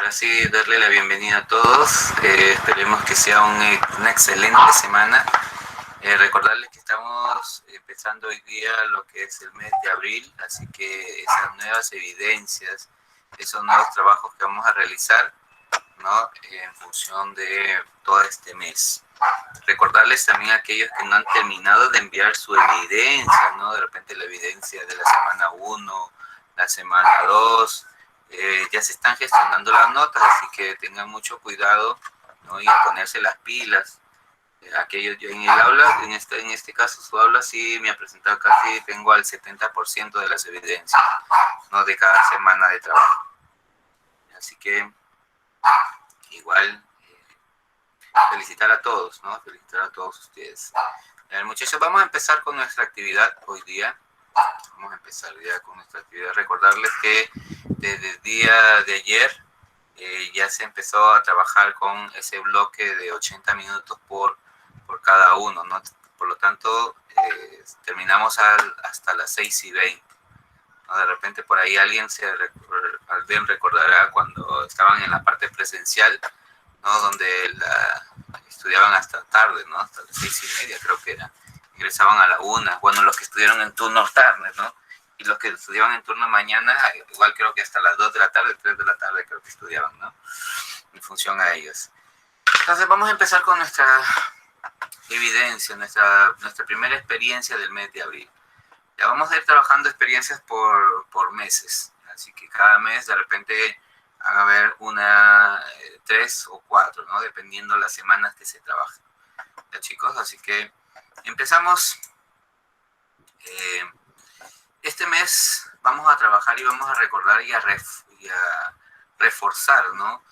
Ahora sí, darle la bienvenida a todos. Esperemos que sea una excelente semana. Recordarles que estamos empezando hoy día lo que es el mes de abril, así que esas nuevas evidencias, esos nuevos trabajos que vamos a realizar, ¿no? En función de todo este mes. Recordarles también a aquellos que no han terminado de enviar su evidencia, ¿no? De repente la evidencia de la semana 1, la semana 2, ya se están gestionando las notas, así que tengan mucho cuidado, ¿no? Y a ponerse las pilas. Aquellos, yo en el aula, en este caso su aula sí me ha presentado casi, tengo al 70% de las evidencias, ¿no? De cada semana de trabajo. Así que igual felicitar a todos, ¿no? Felicitar a todos ustedes. Muchachos, vamos a empezar con nuestra actividad hoy día. Vamos a empezar ya con nuestra actividad. Recordarles que desde el día de ayer ya se empezó a trabajar con ese bloque de 80 minutos por cada uno, ¿no? Por lo tanto, terminamos hasta las 6:20. ¿No? De repente por ahí alguien alguien recordará cuando estaban en la parte presencial, ¿no? Donde estudiaban hasta tarde, ¿no? Hasta las 6:30 creo que era. Ingresaban a la 1. Bueno, los que estudiaron en turno tarde, ¿no? Y los que estudiaban en turno mañana, igual creo que hasta las 2 de la tarde, 3 de la tarde creo que estudiaban, ¿no? En función a ellos. Entonces vamos a empezar con nuestra evidencia, nuestra primera experiencia del mes de abril. Ya vamos a ir trabajando experiencias por meses. Así que cada mes de repente van a haber 3 o 4, ¿no? Dependiendo las semanas que se trabajen. ¿Ya, chicos? Así que empezamos. Este mes vamos a trabajar y vamos a recordar y a reforzar, ¿no?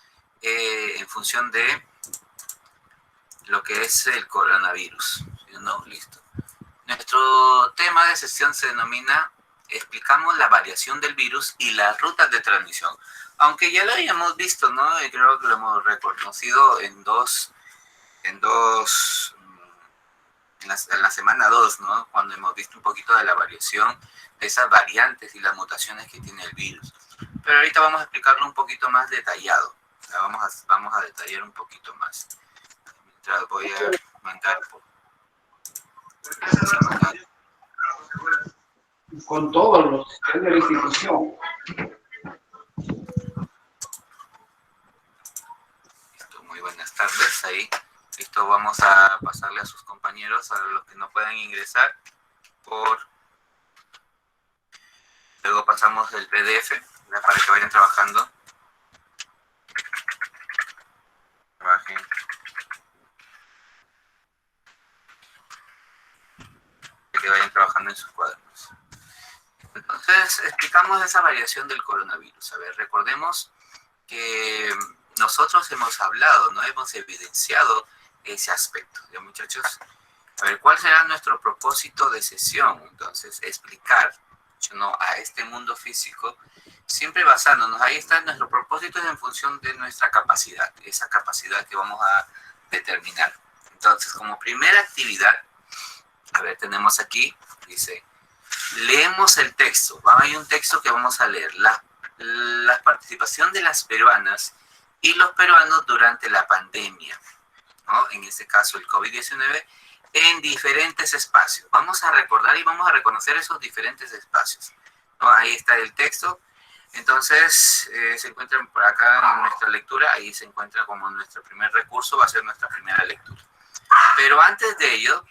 En función de lo que es el coronavirus. ¿No? Listo. Nuestro tema de sesión se denomina explicamos la variación del virus y las rutas de transmisión. Aunque ya lo habíamos visto, ¿no? Y creo que lo hemos reconocido en la semana 2, ¿no? Cuando hemos visto un poquito de la variación de esas variantes y las mutaciones que tiene el virus. Pero ahorita vamos a explicarlo un poquito más detallado. O sea, vamos a detallar un poquito más. Mientras voy a mandar con todos los de la institución. Listo, muy buenas tardes. Ahí, listo, vamos a pasarle a sus compañeros, a los que no puedan ingresar, luego pasamos el PDF, ¿verdad? Para que vayan trabajando. Trabajen. Que vayan trabajando en sus cuadernos. Entonces, explicamos esa variación del coronavirus. A ver, recordemos que nosotros hemos hablado, ¿no? Hemos evidenciado ese aspecto. ¿Ya, muchachos? A ver, ¿cuál será nuestro propósito de sesión? Entonces, explicar, ¿no? A este mundo físico, siempre basándonos, ahí está nuestro propósito, es en función de nuestra capacidad, esa capacidad que vamos a determinar. Entonces, como primera actividad, a ver, tenemos aquí, dice, leemos el texto. Hay un texto que vamos a leer. La participación de las peruanas y los peruanos durante la pandemia, ¿no? En este caso el COVID-19, en diferentes espacios. Vamos a recordar y vamos a reconocer esos diferentes espacios, ¿no? Ahí está el texto. Entonces, se encuentran por acá en nuestra lectura, ahí se encuentra como nuestro primer recurso, va a ser nuestra primera lectura. Pero antes de ello,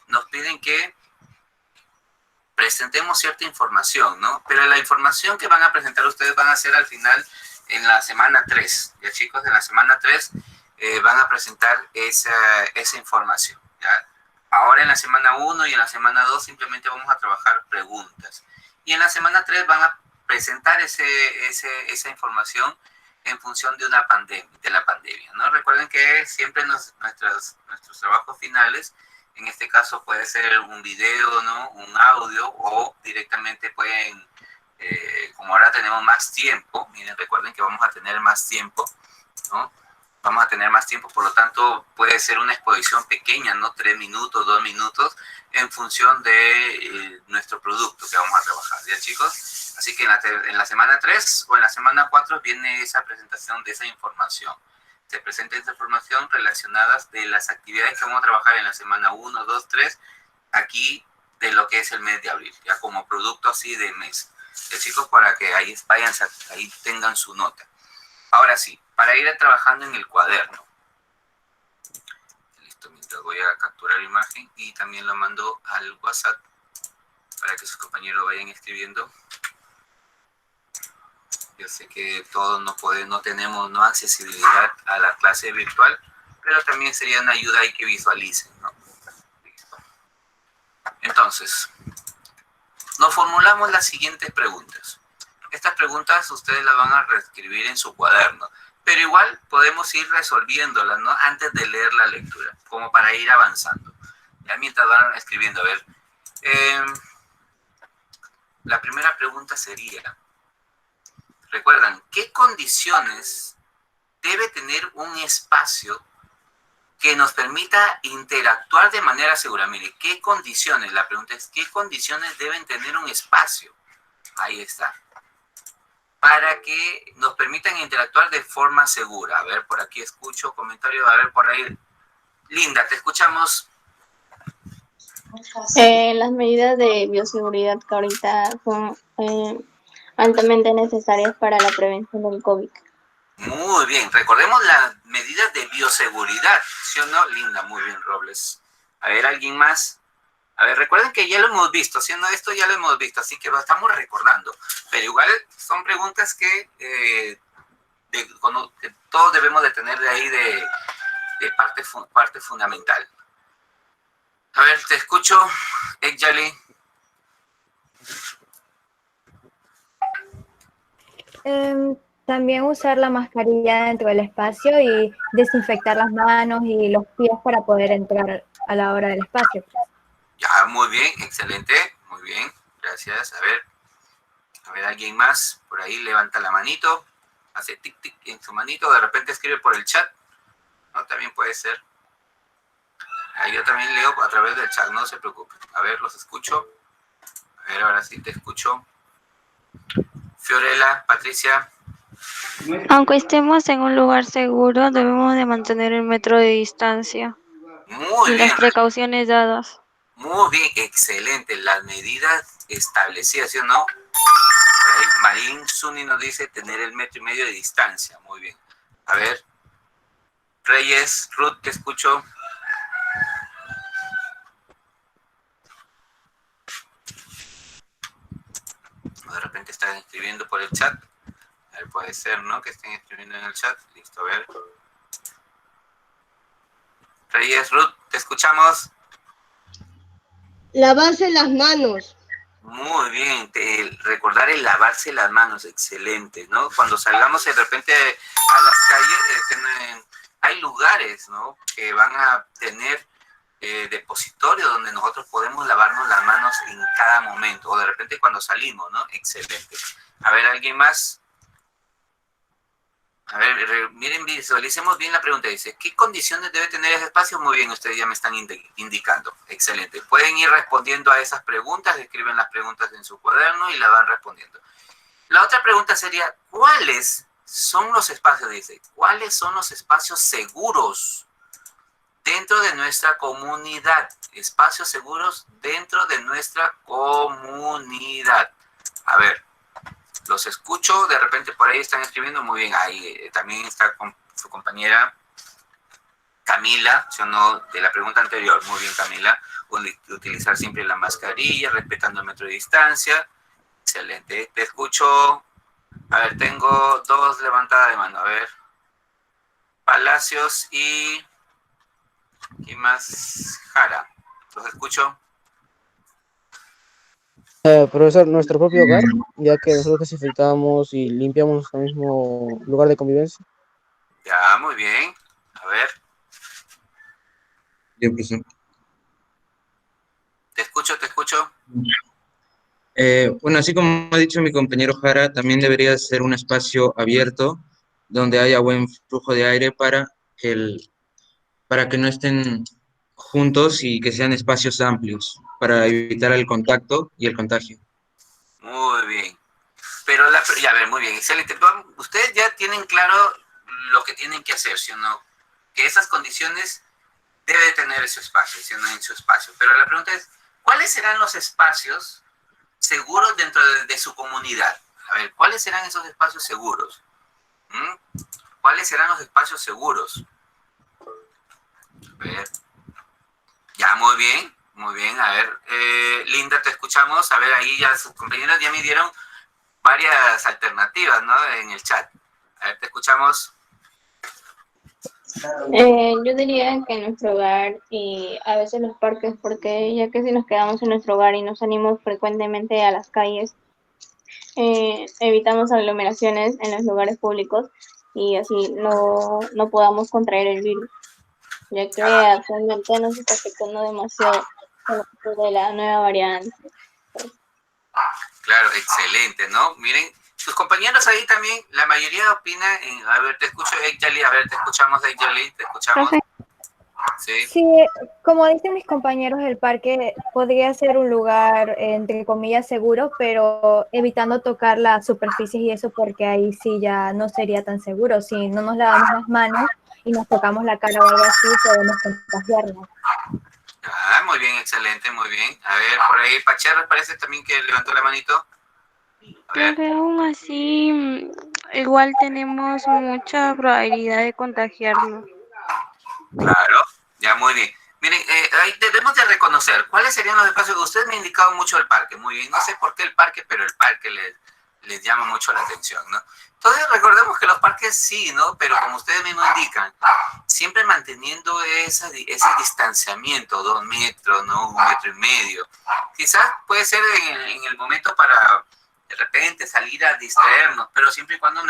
nos piden que presentemos cierta información, ¿no? Pero la información que van a presentar ustedes van a ser al final en la semana 3. Ya, chicos, en la semana 3 van a presentar esa información, ¿ya? Ahora en la semana 1 y en la semana 2 simplemente vamos a trabajar preguntas. Y en la semana 3 van a presentar esa información en función de la pandemia, ¿no? Recuerden que siempre nuestros trabajos finales, en este caso puede ser un video, ¿no? Un audio, o directamente pueden, como ahora tenemos más tiempo, miren, recuerden que vamos a tener más tiempo, ¿no? vamos a tener más tiempo, por lo tanto puede ser una exposición pequeña, ¿no? 3 minutos, 2 minutos, en función de nuestro producto que vamos a trabajar, ¿ya chicos? Así que en la semana 3 o en la semana 4 viene esa presentación de esa información. Se presenta esa información relacionadas de las actividades que vamos a trabajar en la semana 1, 2, 3, aquí de lo que es el mes de abril, ya como producto así de mes. ¿Ya chicos? Para que ahí vayan, ahí tengan su nota. Ahora sí, para ir trabajando en el cuaderno. Listo, mientras voy a capturar imagen y también lo mando al WhatsApp para que sus compañeros vayan escribiendo. Yo sé que todos no tenemos accesibilidad a la clase virtual, pero también sería una ayuda ahí que visualicen, ¿no? Listo. Entonces, nos formulamos las siguientes preguntas. Estas preguntas ustedes las van a reescribir en su cuaderno, pero igual podemos ir resolviéndolas, ¿no? Antes de leer la lectura, como para ir avanzando. Ya mientras van escribiendo, a ver. La primera pregunta sería, recuerdan, ¿qué condiciones debe tener un espacio que nos permita interactuar de manera segura? Mire, ¿qué condiciones? La pregunta es, ¿qué condiciones deben tener un espacio? Ahí está. Para que nos permitan interactuar de forma segura. A ver, por aquí escucho comentarios. A ver, por ahí. Linda, te escuchamos. Las medidas de bioseguridad que ahorita son altamente necesarias para la prevención del COVID. Muy bien, recordemos las medidas de bioseguridad, ¿sí o no? Linda, muy bien, Robles. A ver, ¿alguien más? A ver, recuerden que ya lo hemos visto, haciendo esto ya lo hemos visto, así que lo estamos recordando. Pero igual son preguntas que todos debemos de tener de ahí de parte fundamental. A ver, te escucho, Ekjali. También usar la mascarilla dentro del espacio y desinfectar las manos y los pies para poder entrar a la hora del espacio. Ya, muy bien, excelente, muy bien, gracias. A ver, alguien más, por ahí levanta la manito, hace tic tic en su manito, de repente escribe por el chat, no, también puede ser. Ahí yo también leo a través del chat, no se preocupen. A ver, los escucho. A ver, ahora sí te escucho. Fiorella, Patricia. Aunque estemos en un lugar seguro, debemos de mantener el metro de distancia Muy y bien. las precauciones dadas. Muy bien, excelente. Las medidas establecidas, ¿sí o no? Por ahí Marín Zuni nos dice tener el 1,5 metros de distancia. Muy bien. A ver. Reyes, Ruth, te escucho. De repente están escribiendo por el chat. A ver, puede ser, ¿no? Que estén escribiendo en el chat. Listo, a ver. Reyes, Ruth, te escuchamos. Lavarse las manos. Muy bien, recordar el lavarse las manos, excelente, ¿no? Cuando salgamos de repente a las calles, hay lugares, ¿no? Que van a tener depositorio donde nosotros podemos lavarnos las manos en cada momento, o de repente cuando salimos, ¿no? Excelente. A ver, ¿alguien más? A ver, miren, visualicemos bien la pregunta. Dice, ¿qué condiciones debe tener ese espacio? Muy bien, ustedes ya me están indicando. Excelente. Pueden ir respondiendo a esas preguntas, escriben las preguntas en su cuaderno y la van respondiendo. La otra pregunta sería, ¿cuáles son los espacios? Dice, ¿cuáles son los espacios seguros dentro de nuestra comunidad? Espacios seguros dentro de nuestra comunidad. A ver. Los escucho, de repente por ahí están escribiendo, muy bien, ahí también está con su compañera Camila, ¿sí o no? De la pregunta anterior, muy bien Camila, utilizar siempre la mascarilla, respetando el metro de distancia, excelente, te escucho, a ver, tengo 2 levantadas de mano, a ver, Palacios y, ¿quién más? Jara, los escucho. Profesor, nuestro propio hogar, ya que nosotros desinfectamos y limpiamos nuestro mismo lugar de convivencia. Ya, muy bien. A ver. Bien, profesor. Te escucho, te escucho. Bueno, así como ha dicho mi compañero Jara, también debería ser un espacio abierto donde haya buen flujo de aire para el, para que no estén juntos y que sean espacios amplios, para evitar el contacto y el contagio. Muy bien. Pero ya, a ver, muy bien, excelente. Ustedes ya tienen claro lo que tienen que hacer, ¿sí o no? Que esas condiciones debe tener ese espacio, ¿sí o no? En su espacio. Pero la pregunta es, ¿cuáles serán los espacios seguros dentro de su comunidad? A ver, ¿cuáles serán esos espacios seguros? ¿Cuáles serán los espacios seguros? A ver. Ya, muy bien, muy bien. A ver, Linda, te escuchamos. A ver, ahí ya sus compañeros ya me dieron varias alternativas, ¿no? En el chat. A ver, te escuchamos. Yo diría que en nuestro hogar y a veces los parques, porque ya que si nos quedamos en nuestro hogar y nos salimos frecuentemente a las calles, evitamos aglomeraciones en los lugares públicos y así no podamos contraer el virus, ya que actualmente nos está afectando demasiado con esto de la nueva variante. Claro, excelente, ¿no? Miren, sus compañeros ahí también, la mayoría opina a ver, te escucho, Eyjali, a ver, te escuchamos, Eyjali, te escuchamos. Profe. Sí. Sí, como dicen mis compañeros, el parque podría ser un lugar, entre comillas, seguro, pero evitando tocar las superficies y eso, porque ahí sí ya no sería tan seguro. Si no nos lavamos las manos y nos tocamos la cara o algo así, podemos contagiarnos. Ah, muy bien, excelente, muy bien. A ver, por ahí, Pacherra parece también que levantó la manito. A ver. Profe, aún así, igual tenemos mucha probabilidad de contagiarnos. Claro, ya muy bien. Miren, ahí debemos de reconocer cuáles serían los espacios. Usted me ha indicado mucho el parque, muy bien. No sé por qué el parque, pero el parque les llama mucho la atención, ¿no? Entonces recordemos que los parques sí, ¿no? Pero como ustedes mismos indican, siempre manteniendo ese distanciamiento, 2 metros, ¿no? 1,5 metros. Quizás puede ser en el momento para de repente salir a distraernos, pero siempre y cuando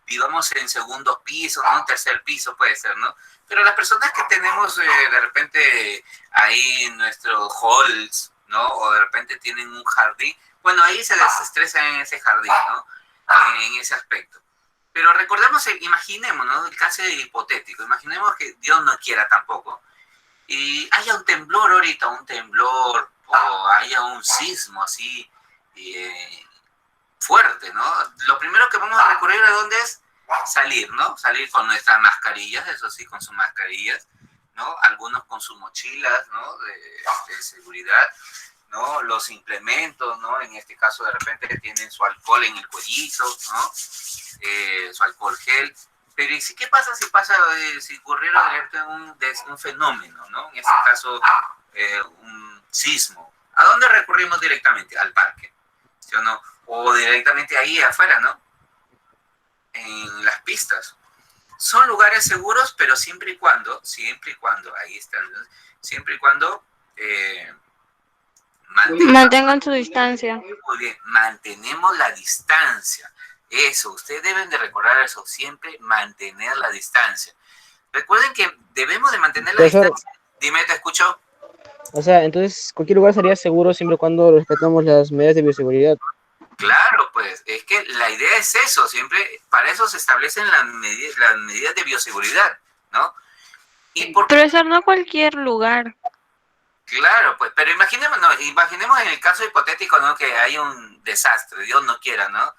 vivamos en segundos pisos, ¿no? Un tercer piso puede ser, ¿no? Pero las personas que tenemos de repente ahí en nuestros halls, ¿no? O de repente tienen un jardín, bueno, ahí se desestresan en ese jardín, ¿no? En ese aspecto. Pero recordemos, imaginemos, ¿no? El caso hipotético, imaginemos que Dios no quiera tampoco, y haya un temblor ahorita, o haya un sismo así fuerte, ¿no? Lo primero que vamos a recurrir a dónde es salir, ¿no? Salir con nuestras mascarillas, eso sí, con sus mascarillas, ¿no? Algunos con sus mochilas, ¿no? De seguridad, ¿no? Los implementos, ¿no? En este caso, de repente tienen su alcohol en el cuellito, ¿no? Su alcohol gel. Pero ¿y qué pasa si ocurriera un fenómeno, ¿no? En este caso, un sismo. ¿A dónde recurrimos directamente? Al parque, ¿sí o no? O directamente ahí afuera, ¿no? En las pistas. Son lugares seguros, pero siempre y cuando, ahí están, siempre y cuando Mantengan su distancia. Muy bien, mantenemos la distancia. Eso, ustedes deben de recordar eso, siempre mantener la distancia. Recuerden que debemos de mantener la distancia. Dime, te escucho. O sea, entonces cualquier lugar sería seguro siempre y cuando respetamos las medidas de bioseguridad. Claro, pues, es que la idea es eso, siempre, para eso se establecen las medidas de bioseguridad, ¿no? Profesor, no cualquier lugar. Claro, pues, pero imaginemos en el caso hipotético, ¿no? Que hay un desastre, Dios no quiera, ¿no?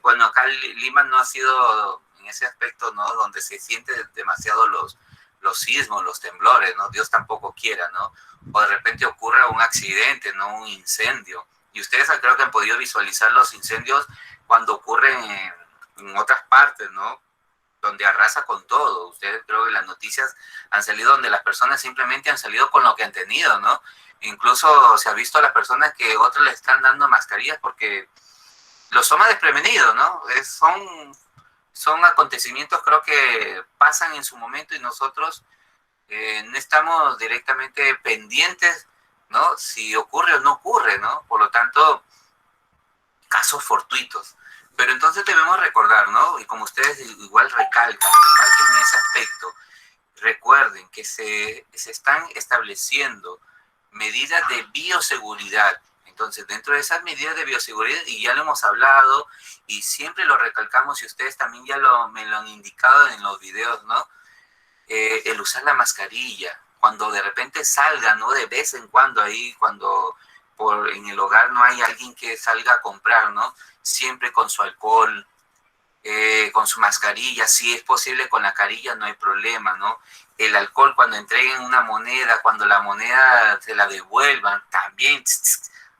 Bueno, acá Lima no ha sido en ese aspecto, ¿no? Donde se siente demasiado los sismos, los temblores, ¿no? Dios tampoco quiera, ¿no? O de repente ocurra un accidente, ¿no? Un incendio. Y ustedes creo que han podido visualizar los incendios cuando ocurren en otras partes, ¿no? Donde arrasa con todo. Ustedes creo que las noticias han salido donde las personas simplemente han salido con lo que han tenido, ¿no? Incluso se ha visto a las personas que otros le están dando mascarillas porque los toma desprevenidos, ¿no? Son acontecimientos creo que pasan en su momento y nosotros no estamos directamente pendientes, ¿no? Si ocurre o no ocurre, ¿no? Por lo tanto, casos fortuitos. Pero entonces debemos recordar, ¿no? Y como ustedes igual recalcan en ese aspecto, recuerden que se están estableciendo medidas de bioseguridad. Entonces, dentro de esas medidas de bioseguridad, y ya lo hemos hablado, y siempre lo recalcamos, y ustedes también ya me lo han indicado en los videos, ¿no? el usar la mascarilla, cuando de repente salga, ¿no? De vez en cuando ahí, cuando en el hogar no hay alguien que salga a comprar, ¿no? Siempre con su alcohol, con su mascarilla, si es posible con la carilla no hay problema, ¿no? El alcohol cuando entreguen una moneda, cuando la moneda se la devuelvan, también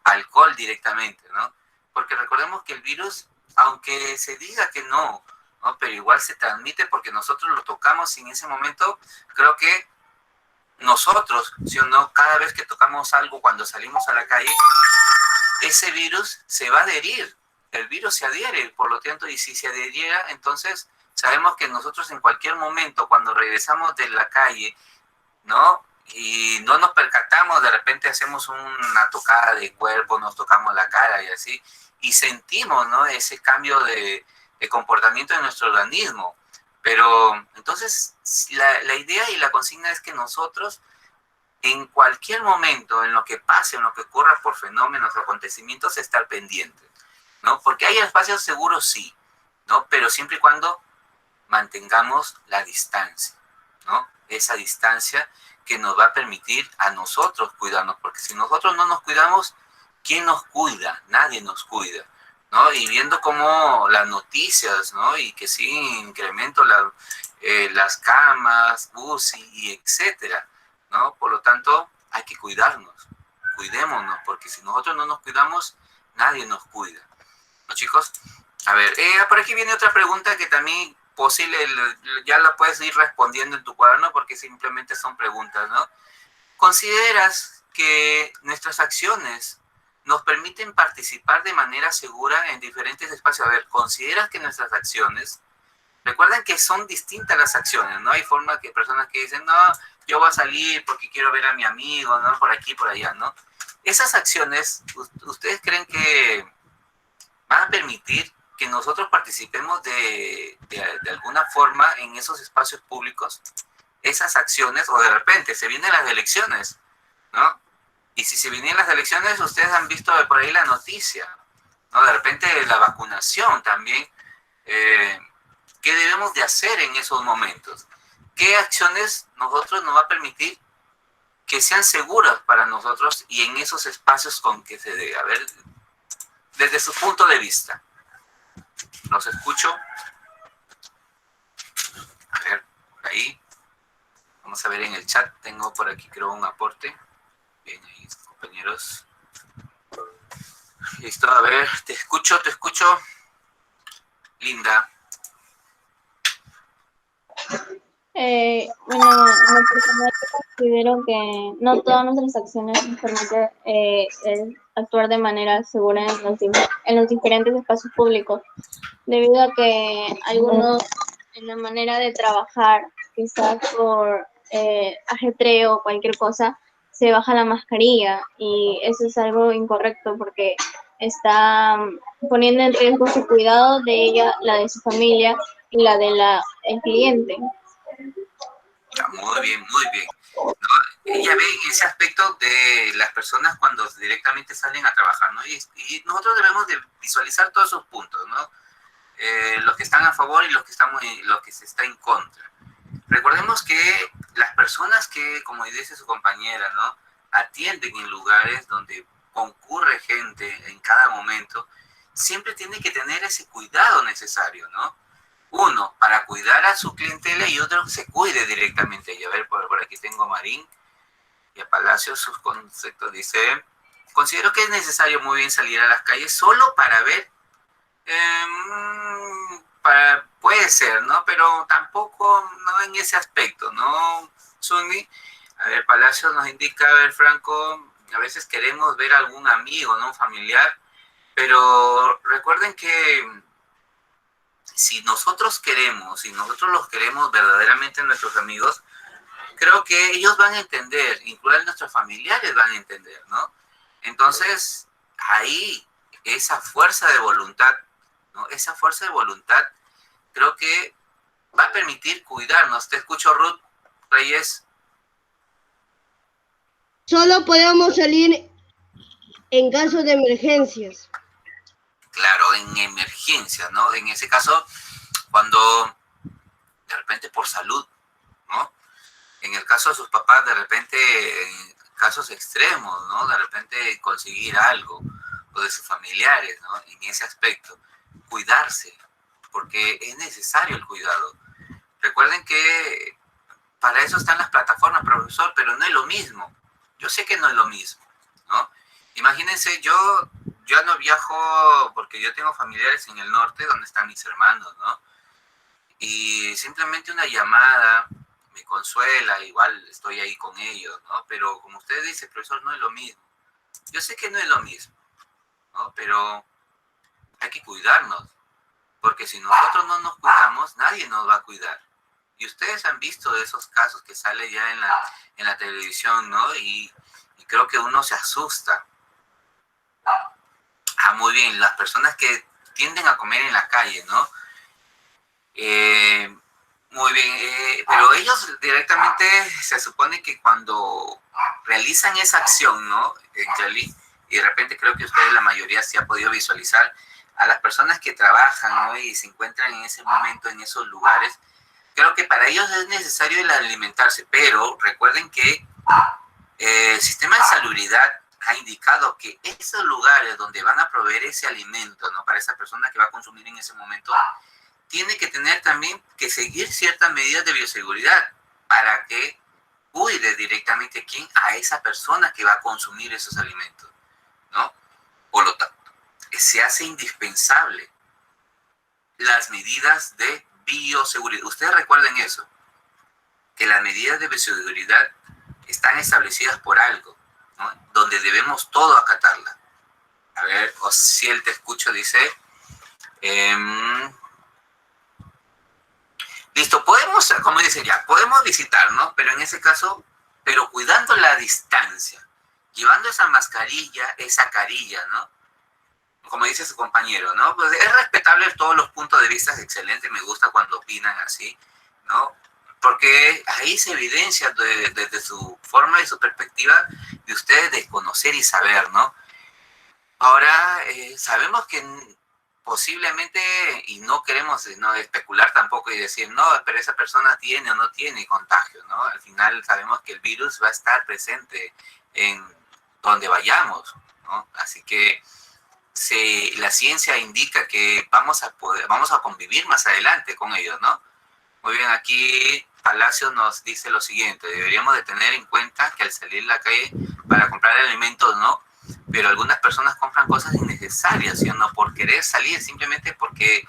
alcohol directamente, ¿no? Porque recordemos que el virus, aunque se diga que no, ¿no? Pero igual se transmite porque nosotros lo tocamos y en ese momento creo que nosotros, ¿sí o no? Cada vez que tocamos algo cuando salimos a la calle, ese virus se va a adherir. El virus se adhiere, por lo tanto, y si se adhiriera, entonces sabemos que nosotros en cualquier momento, cuando regresamos de la calle, ¿no? Y no nos percatamos, de repente hacemos una tocada de cuerpo, nos tocamos la cara y así, y sentimos, ¿no? Ese cambio de comportamiento de nuestro organismo. Pero entonces la idea y la consigna es que nosotros en cualquier momento, en lo que pase, en lo que ocurra por fenómenos o acontecimientos, estar pendientes, ¿no? Porque hay espacios seguros, sí, ¿no? Pero siempre y cuando mantengamos la distancia, ¿no? Esa distancia que nos va a permitir a nosotros cuidarnos, porque si nosotros no nos cuidamos, ¿quién nos cuida? Nadie nos cuida, ¿no? Y viendo cómo las noticias, ¿no? Y que sí incremento las camas, UCI y etcétera, ¿no? Por lo tanto, hay que cuidarnos, cuidémonos, porque si nosotros no nos cuidamos, nadie nos cuida. ¿No, chicos? A ver, por aquí viene otra pregunta que también posible, ya la puedes ir respondiendo en tu cuaderno porque simplemente son preguntas, ¿no? ¿Consideras que nuestras acciones nos permiten participar de manera segura en diferentes espacios? A ver, ¿consideras que nuestras acciones, recuerden que son distintas las acciones, ¿no? Hay formas que personas que dicen, no, yo voy a salir porque quiero ver a mi amigo, ¿no? Por aquí, por allá, ¿no? Esas acciones, ¿ustedes creen que van a permitir que nosotros participemos de alguna forma en esos espacios públicos? Esas acciones, o de repente se vienen las elecciones, ¿no? Y si se vienen las elecciones, ustedes han visto por ahí la noticia, ¿no? De repente la vacunación también. ¿Qué debemos de hacer en esos momentos? ¿Qué acciones nosotros nos va a permitir que sean seguras para nosotros y en esos espacios con que se dé? A ver, desde su punto de vista. Los escucho. A ver, por ahí. Vamos a ver en el chat. Tengo por aquí, creo, un aporte. Bien, ahí, compañeros. Listo, a ver, te escucho. Linda. Bueno, en lo personal considero que no todas nuestras acciones nos permiten actuar de manera segura en los diferentes espacios públicos, debido a que algunos en la manera de trabajar, quizás por ajetreo o cualquier cosa, se baja la mascarilla y eso es algo incorrecto porque está poniendo en riesgo su cuidado de ella, la de su familia y la de el cliente. Muy bien, muy bien. ¿No? Ella ve ese aspecto de las personas cuando directamente salen a trabajar, ¿no? Y nosotros debemos de visualizar todos esos puntos, ¿no? Los que están a favor y los que se está en contra. Recordemos que las personas que, como dice su compañera, ¿no? Atienden en lugares donde concurre gente en cada momento, siempre tiene que tener ese cuidado necesario, ¿no? Uno, para cuidar a su clientela y otro, se cuide directamente. Y a ver, por aquí tengo a Marín y a Palacio, sus conceptos. Dice, considero que es necesario muy bien salir a las calles solo para ver, puede ser, ¿no? Pero tampoco, no en ese aspecto, ¿no, Sunny? A ver, Palacio nos indica, a ver, Franco, a veces queremos ver a algún amigo, ¿no? Un familiar, pero recuerden que si nosotros queremos, si nosotros los queremos verdaderamente nuestros amigos, creo que ellos van a entender, incluso nuestros familiares van a entender, ¿no? Entonces, ahí, esa fuerza de voluntad, ¿no? Esa fuerza de voluntad creo que va a permitir cuidarnos. Te escucho, Ruth Reyes. Solo podemos salir en caso de emergencias. Claro, en emergencia, ¿no? En ese caso, cuando de repente por salud, ¿no? En el caso de sus papás, de repente, en casos extremos, ¿no? De repente conseguir algo, o de sus familiares, ¿no? En ese aspecto, cuidarse, porque es necesario el cuidado. Recuerden que para eso están las plataformas, profesor, pero no es lo mismo. Yo sé que no es lo mismo, ¿no? Imagínense, yo no viajo porque yo tengo familiares en el norte donde están mis hermanos, ¿no? Y simplemente una llamada me consuela, igual estoy ahí con ellos, ¿no? Pero como usted dice, profesor, no es lo mismo. Yo sé que no es lo mismo, ¿no? Pero hay que cuidarnos, porque si nosotros no nos cuidamos, nadie nos va a cuidar. Y ustedes han visto esos casos que salen ya en la televisión, ¿no? Y creo que uno se asusta. Ah, muy bien, las personas que tienden a comer en la calle, ¿no? Muy bien, pero ellos directamente se supone que cuando realizan esa acción, ¿no? Yali, y de repente creo que ustedes la mayoría sí ha podido visualizar a las personas que trabajan, ¿no? Y se encuentran en ese momento, en esos lugares. Creo que para ellos es necesario el alimentarse, pero recuerden que el sistema de salubridad ha indicado que esos lugares donde van a proveer ese alimento, ¿no? Para esa persona que va a consumir en ese momento, tiene que tener también que seguir ciertas medidas de bioseguridad para que cuide directamente a esa persona que va a consumir esos alimentos, ¿no? Por lo tanto, se hace indispensable las medidas de bioseguridad. Ustedes recuerden eso, que las medidas de bioseguridad están establecidas por algo, ¿no? Donde debemos todo acatarla. A ver, Osiel, te escucho, dice... listo, podemos, como dice ya, podemos visitar, ¿no? Pero en ese caso, pero cuidando la distancia, llevando esa mascarilla, esa carilla, ¿no? Como dice su compañero, ¿no? Pues es respetable todos los puntos de vista, es excelente, me gusta cuando opinan así, ¿no? Porque ahí se evidencia desde su forma y su perspectiva de ustedes de conocer y saber, ¿no? Ahora, sabemos que posiblemente, y no queremos no especular tampoco y decir, no, pero esa persona tiene o no tiene contagio, ¿no? Al final sabemos que el virus va a estar presente en donde vayamos, ¿no? Así que la ciencia indica que vamos a convivir más adelante con ellos, ¿no? Muy bien, aquí Palacio nos dice lo siguiente: deberíamos de tener en cuenta que al salir a la calle para comprar alimentos, ¿no? Pero algunas personas compran cosas innecesarias, ¿sí o no? Por querer salir, simplemente porque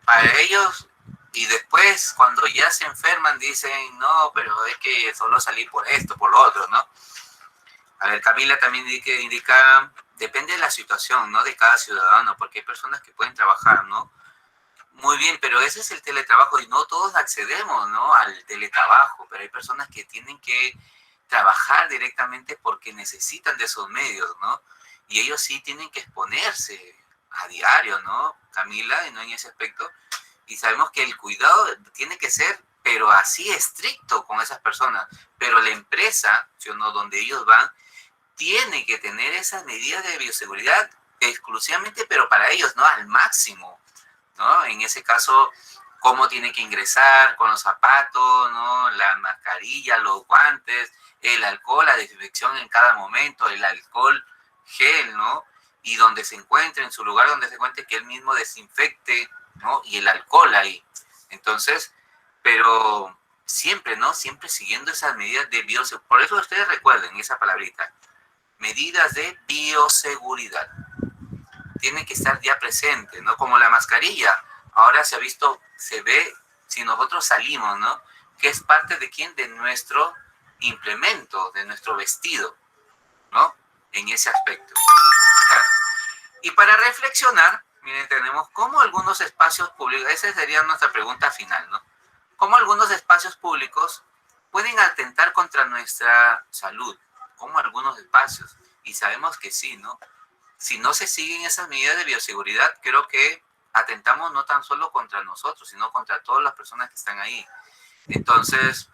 para ellos, y después cuando ya se enferman dicen, no, pero es que solo salí por esto, por lo otro, ¿no? A ver, Camila también indica, depende de la situación, ¿no? De cada ciudadano, porque hay personas que pueden trabajar, ¿no? Muy bien, pero ese es el teletrabajo y no todos accedemos, ¿no? Al teletrabajo, pero hay personas que tienen que trabajar directamente porque necesitan de esos medios, ¿no? Y ellos sí tienen que exponerse a diario, ¿no, Camila? ¿No? En ese aspecto. Y sabemos que el cuidado tiene que ser, pero así estricto con esas personas. Pero la empresa, ¿sí o no?, donde ellos van, tiene que tener esas medidas de bioseguridad exclusivamente, pero para ellos, ¿no? Al máximo, ¿no? En ese caso, cómo tiene que ingresar con los zapatos, ¿no? La mascarilla, los guantes, el alcohol, la desinfección en cada momento, el alcohol gel, ¿no? Y donde se encuentre, en su lugar donde se encuentre, que él mismo desinfecte, ¿no? Y el alcohol ahí. Entonces, pero siempre, ¿no? Siempre siguiendo esas medidas de bioseguridad. Por eso ustedes recuerden esa palabrita, medidas de bioseguridad. Tienen que estar ya presentes, ¿no? Como la mascarilla. Ahora se ha visto, se ve, si nosotros salimos, ¿no? Que es parte de quién, de nuestro implemento, de nuestro vestido, ¿no? En ese aspecto, ¿ya? Y para reflexionar, miren, tenemos cómo algunos espacios públicos, esa sería nuestra pregunta final, ¿no? Cómo algunos espacios públicos pueden atentar contra nuestra salud, como algunos espacios, y sabemos que sí, ¿no? Si no se siguen esas medidas de bioseguridad, creo que atentamos no tan solo contra nosotros, sino contra todas las personas que están ahí. Entonces,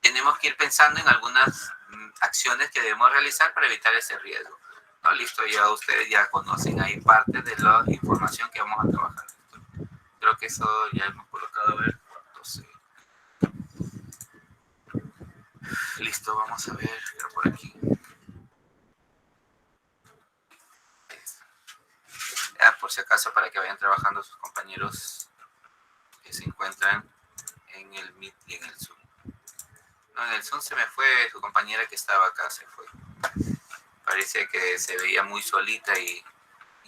tenemos que ir pensando en algunas acciones que debemos realizar para evitar ese riesgo. ¿No? Listo, ya ustedes ya conocen ahí parte de la información que vamos a trabajar. Creo que eso ya hemos colocado, a ver, 12, Listo, vamos a ver por aquí. Ya, por si acaso, para que vayan trabajando sus compañeros que se encuentran en el Meet y en el Zoom. No, en el Zoom se me fue su compañera que estaba acá, se fue. Parece que se veía muy solita y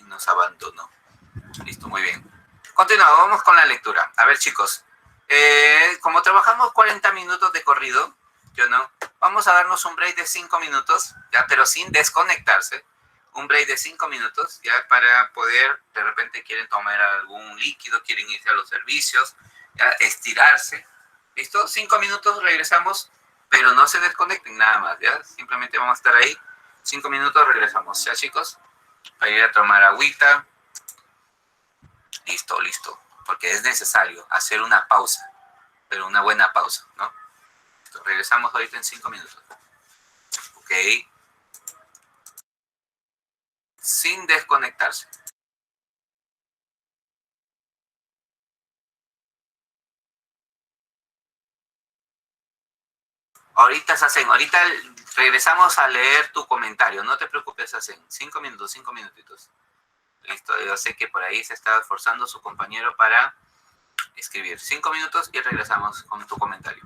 nos abandonó. Listo, muy bien. Continuamos, vamos con la lectura. A ver, chicos, como trabajamos 40 minutos de corrido, yo no, vamos a darnos un break de 5 minutos, ya, pero sin desconectarse. Un break de 5 minutos, ya, para poder, de repente quieren tomar algún líquido, quieren irse a los servicios, ya, estirarse. ¿Listo? 5 minutos, regresamos, pero no se desconecten nada más, ya. Simplemente vamos a estar ahí. 5 minutos, regresamos, ya, chicos. Para ir a tomar agüita. Listo, listo. Porque es necesario hacer una pausa, pero una buena pausa, ¿no? Listo, regresamos ahorita en 5 minutos. Ok. Sin desconectarse. Ahorita, Sasen, ahorita regresamos a leer tu comentario. No te preocupes, Sasen. 5 minutos, 5 minutitos. Listo, yo sé que por ahí se está esforzando su compañero para escribir. 5 minutos y regresamos con tu comentario.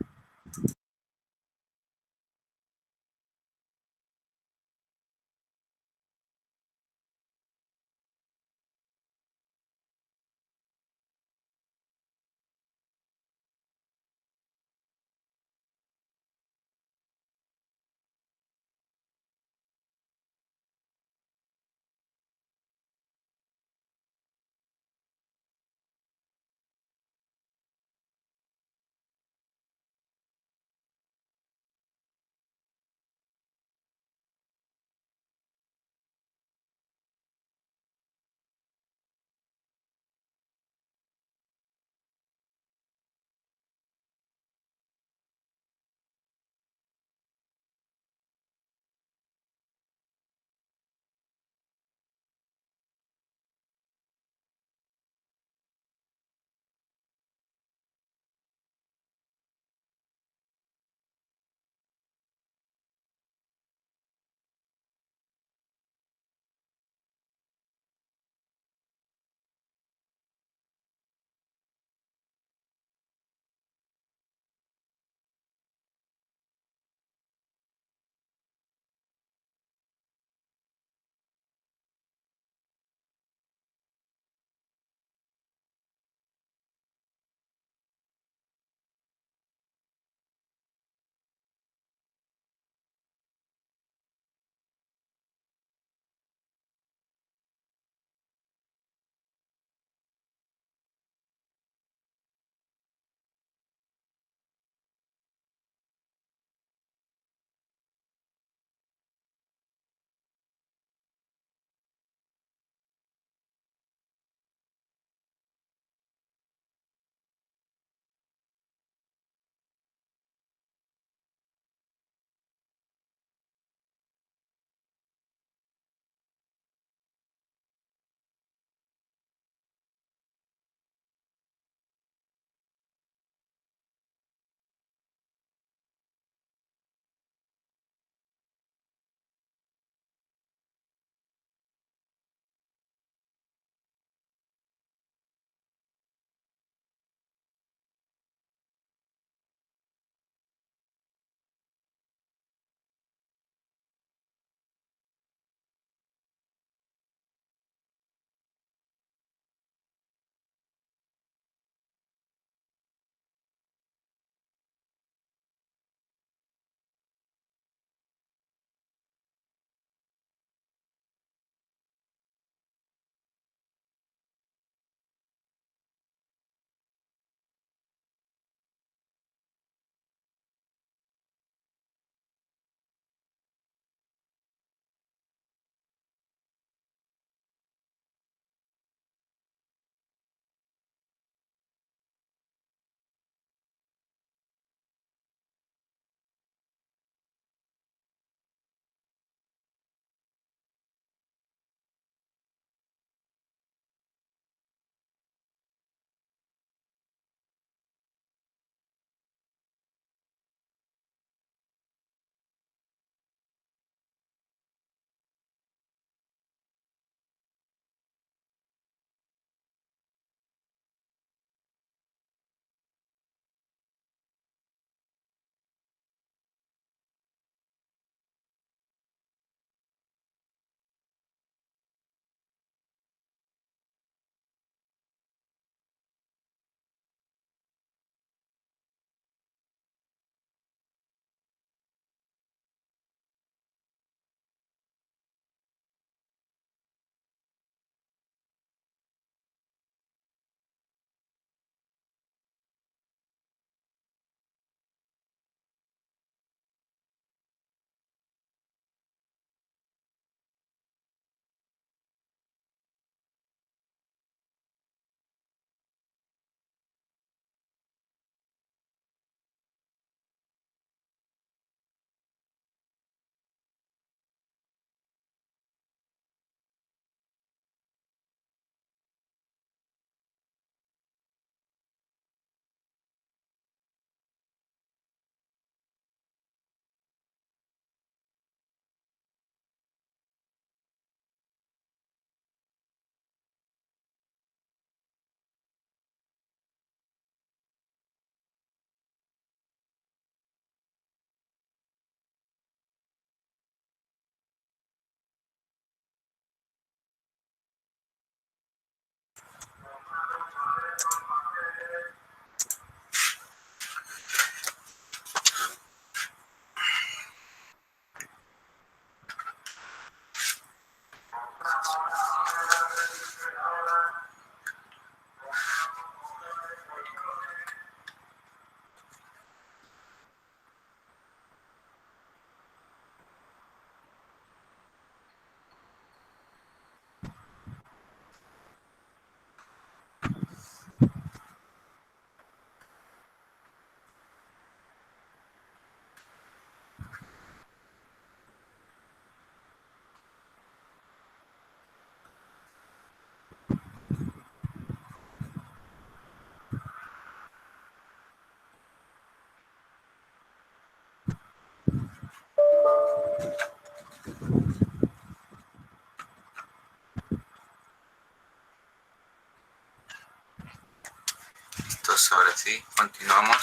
listos, ahora sí, continuamos.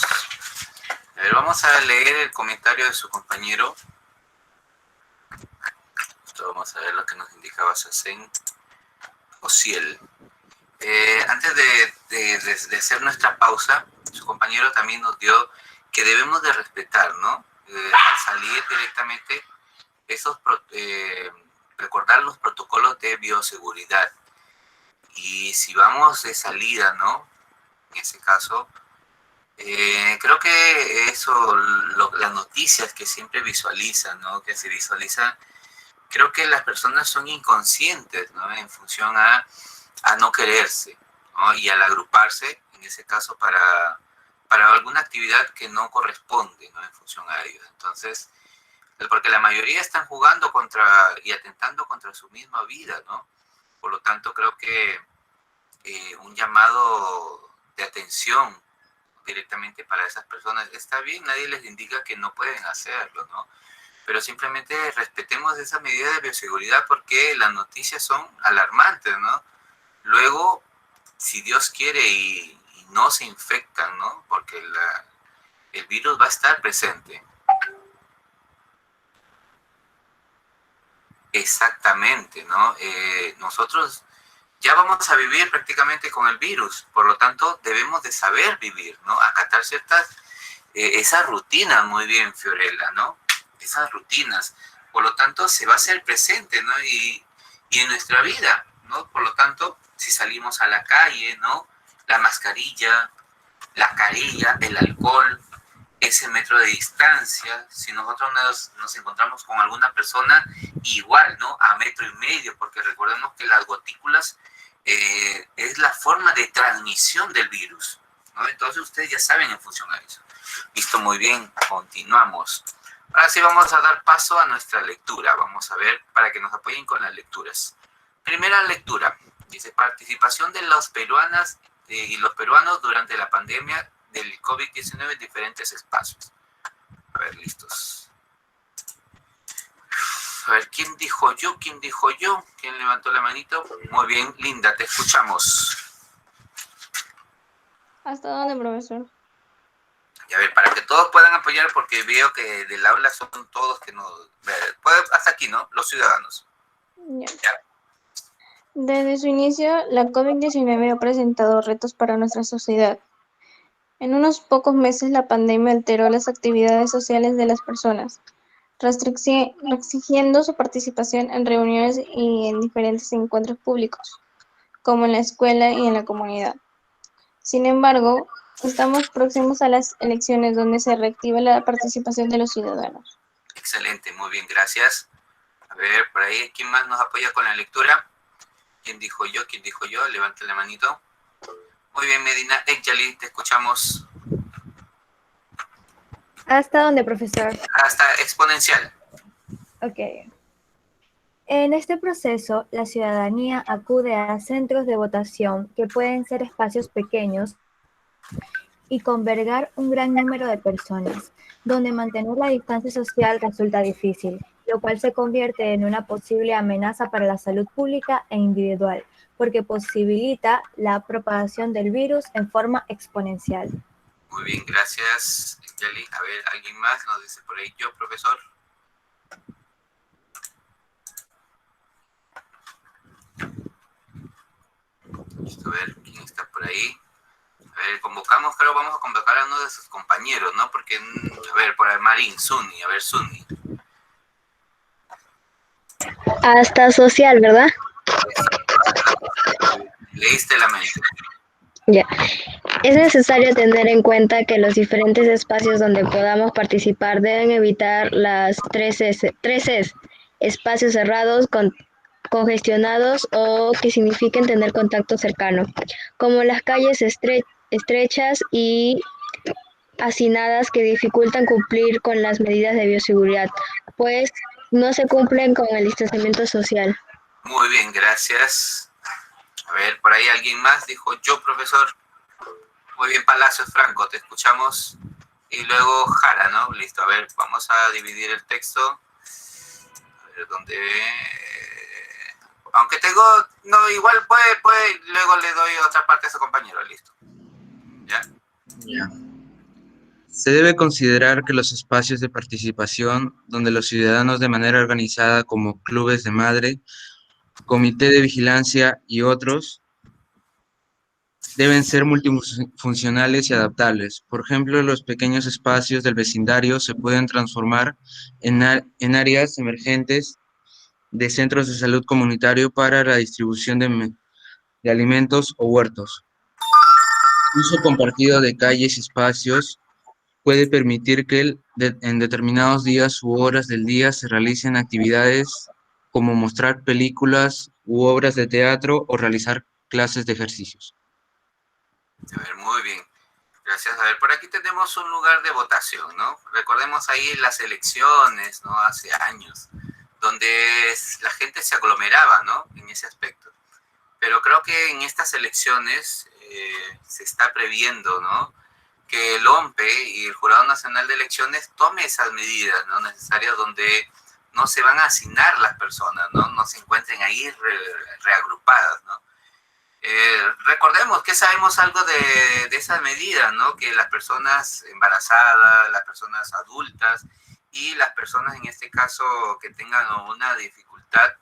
A ver, vamos a leer el comentario de su compañero. Vamos a ver lo que nos indicaba Sacén Ociel. Antes de hacer nuestra pausa, su compañero también nos dio que debemos de respetar, ¿no? Al salir directamente, recordar los protocolos de bioseguridad. Y si vamos de salida, ¿no? En ese caso, creo que las noticias que siempre visualizan, ¿no? Que se visualizan, creo que las personas son inconscientes, ¿no? En función a no quererse, ¿no? Y al agruparse, en ese caso, para alguna actividad que no corresponde, ¿no? En función a ellos. Entonces, porque la mayoría están jugando y atentando contra su misma vida, ¿no? Por lo tanto, creo que un llamado de atención directamente para esas personas está bien, nadie les indica que no pueden hacerlo, ¿no? Pero simplemente respetemos esa medida de bioseguridad porque las noticias son alarmantes, ¿no? Luego, si Dios quiere y no se infectan, ¿no? Porque el virus va a estar presente. Exactamente, ¿no? Nosotros ya vamos a vivir prácticamente con el virus, por lo tanto debemos de saber vivir, ¿no? Acatar esas rutinas, muy bien, Fiorella, ¿no? Esas rutinas, por lo tanto se va a hacer presente, ¿no? Y en nuestra vida, ¿no? Por lo tanto, si salimos a la calle, ¿no? La mascarilla, la carilla, el alcohol, ese metro de distancia, si nosotros nos encontramos con alguna persona, igual, ¿no? A 1,5 metros, porque recordemos que las gotículas es la forma de transmisión del virus, ¿no? Entonces ustedes ya saben en función a eso. Listo, muy bien, continuamos. Ahora sí vamos a dar paso a nuestra lectura. Vamos a ver para que nos apoyen con las lecturas. Primera lectura. Dice, participación de las peruanas y los peruanos durante la pandemia del COVID-19 en diferentes espacios. A ver, listos. A ver, ¿quién dijo yo? ¿Quién dijo yo? ¿Quién levantó la manito? Muy bien, Linda, te escuchamos. ¿Hasta dónde, profesor? Y a ver, para que todos puedan apoyar, porque veo que del aula son todos que no... Hasta aquí, ¿no? Los ciudadanos. Ya. Ya. Desde su inicio, la COVID-19 ha presentado retos para nuestra sociedad. En unos pocos meses, la pandemia alteró las actividades sociales de las personas, restringiendo su participación en reuniones y en diferentes encuentros públicos, como en la escuela y en la comunidad. Sin embargo, estamos próximos a las elecciones donde se reactiva la participación de los ciudadanos. Excelente, muy bien, gracias. A ver, por ahí, ¿quién más nos apoya con la lectura? ¿Quién dijo yo? ¿Quién dijo yo? Levante la manito. Muy bien, Medina. Yali, te escuchamos. ¿Hasta dónde, profesor? Hasta exponencial. Ok. En este proceso, la ciudadanía acude a centros de votación que pueden ser espacios pequeños y converger un gran número de personas, donde mantener la distancia social resulta difícil, lo cual se convierte en una posible amenaza para la salud pública e individual, porque posibilita la propagación del virus en forma exponencial. Muy bien, gracias, Yali. A ver, ¿alguien más nos dice por ahí? Yo, profesor. Listo, a ver, ¿quién está por ahí? A ver, vamos a convocar a uno de sus compañeros, ¿no? Porque, a ver, por ahí Marín, Suni, a ver, Suni. Hasta social, ¿verdad? Leíste la mente. Ya. Es necesario tener en cuenta que los diferentes espacios donde podamos participar deben evitar las 3 Cs, espacios cerrados, congestionados o que signifiquen tener contacto cercano, como las calles estrechas y hacinadas que dificultan cumplir con las medidas de bioseguridad, pues no se cumplen con el distanciamiento social. Muy bien, gracias. A ver, por ahí alguien más dijo yo, profesor. Muy bien, Palacios Franco, te escuchamos. Y luego Jara, ¿no? Listo, a ver, vamos a dividir el texto. A ver, ¿dónde? Aunque no, igual puede, luego le doy otra parte a su compañero, listo. ¿Ya? Ya. Se debe considerar que los espacios de participación donde los ciudadanos de manera organizada como clubes de madre, comité de vigilancia y otros deben ser multifuncionales y adaptables. Por ejemplo, los pequeños espacios del vecindario se pueden transformar en áreas emergentes de centros de salud comunitario para la distribución de alimentos o huertos. Uso compartido de calles y espacios puede permitir que en determinados días u horas del día se realicen actividades como mostrar películas u obras de teatro o realizar clases de ejercicios. A ver, muy bien. Gracias. A ver, por aquí tenemos un lugar de votación, ¿no? Recordemos ahí las elecciones, ¿no? Hace años, donde la gente se aglomeraba, ¿no? En ese aspecto. Pero creo que en estas elecciones se está previendo, ¿no? Que el OMPE y el Jurado Nacional de Elecciones tome esas medidas, ¿no? Necesarias, donde no se van a hacinar las personas, ¿no? No se encuentren ahí reagrupadas, ¿no? Recordemos que sabemos algo de esas medidas, ¿no? Que las personas embarazadas, las personas adultas y las personas en este caso que tengan una dificultad,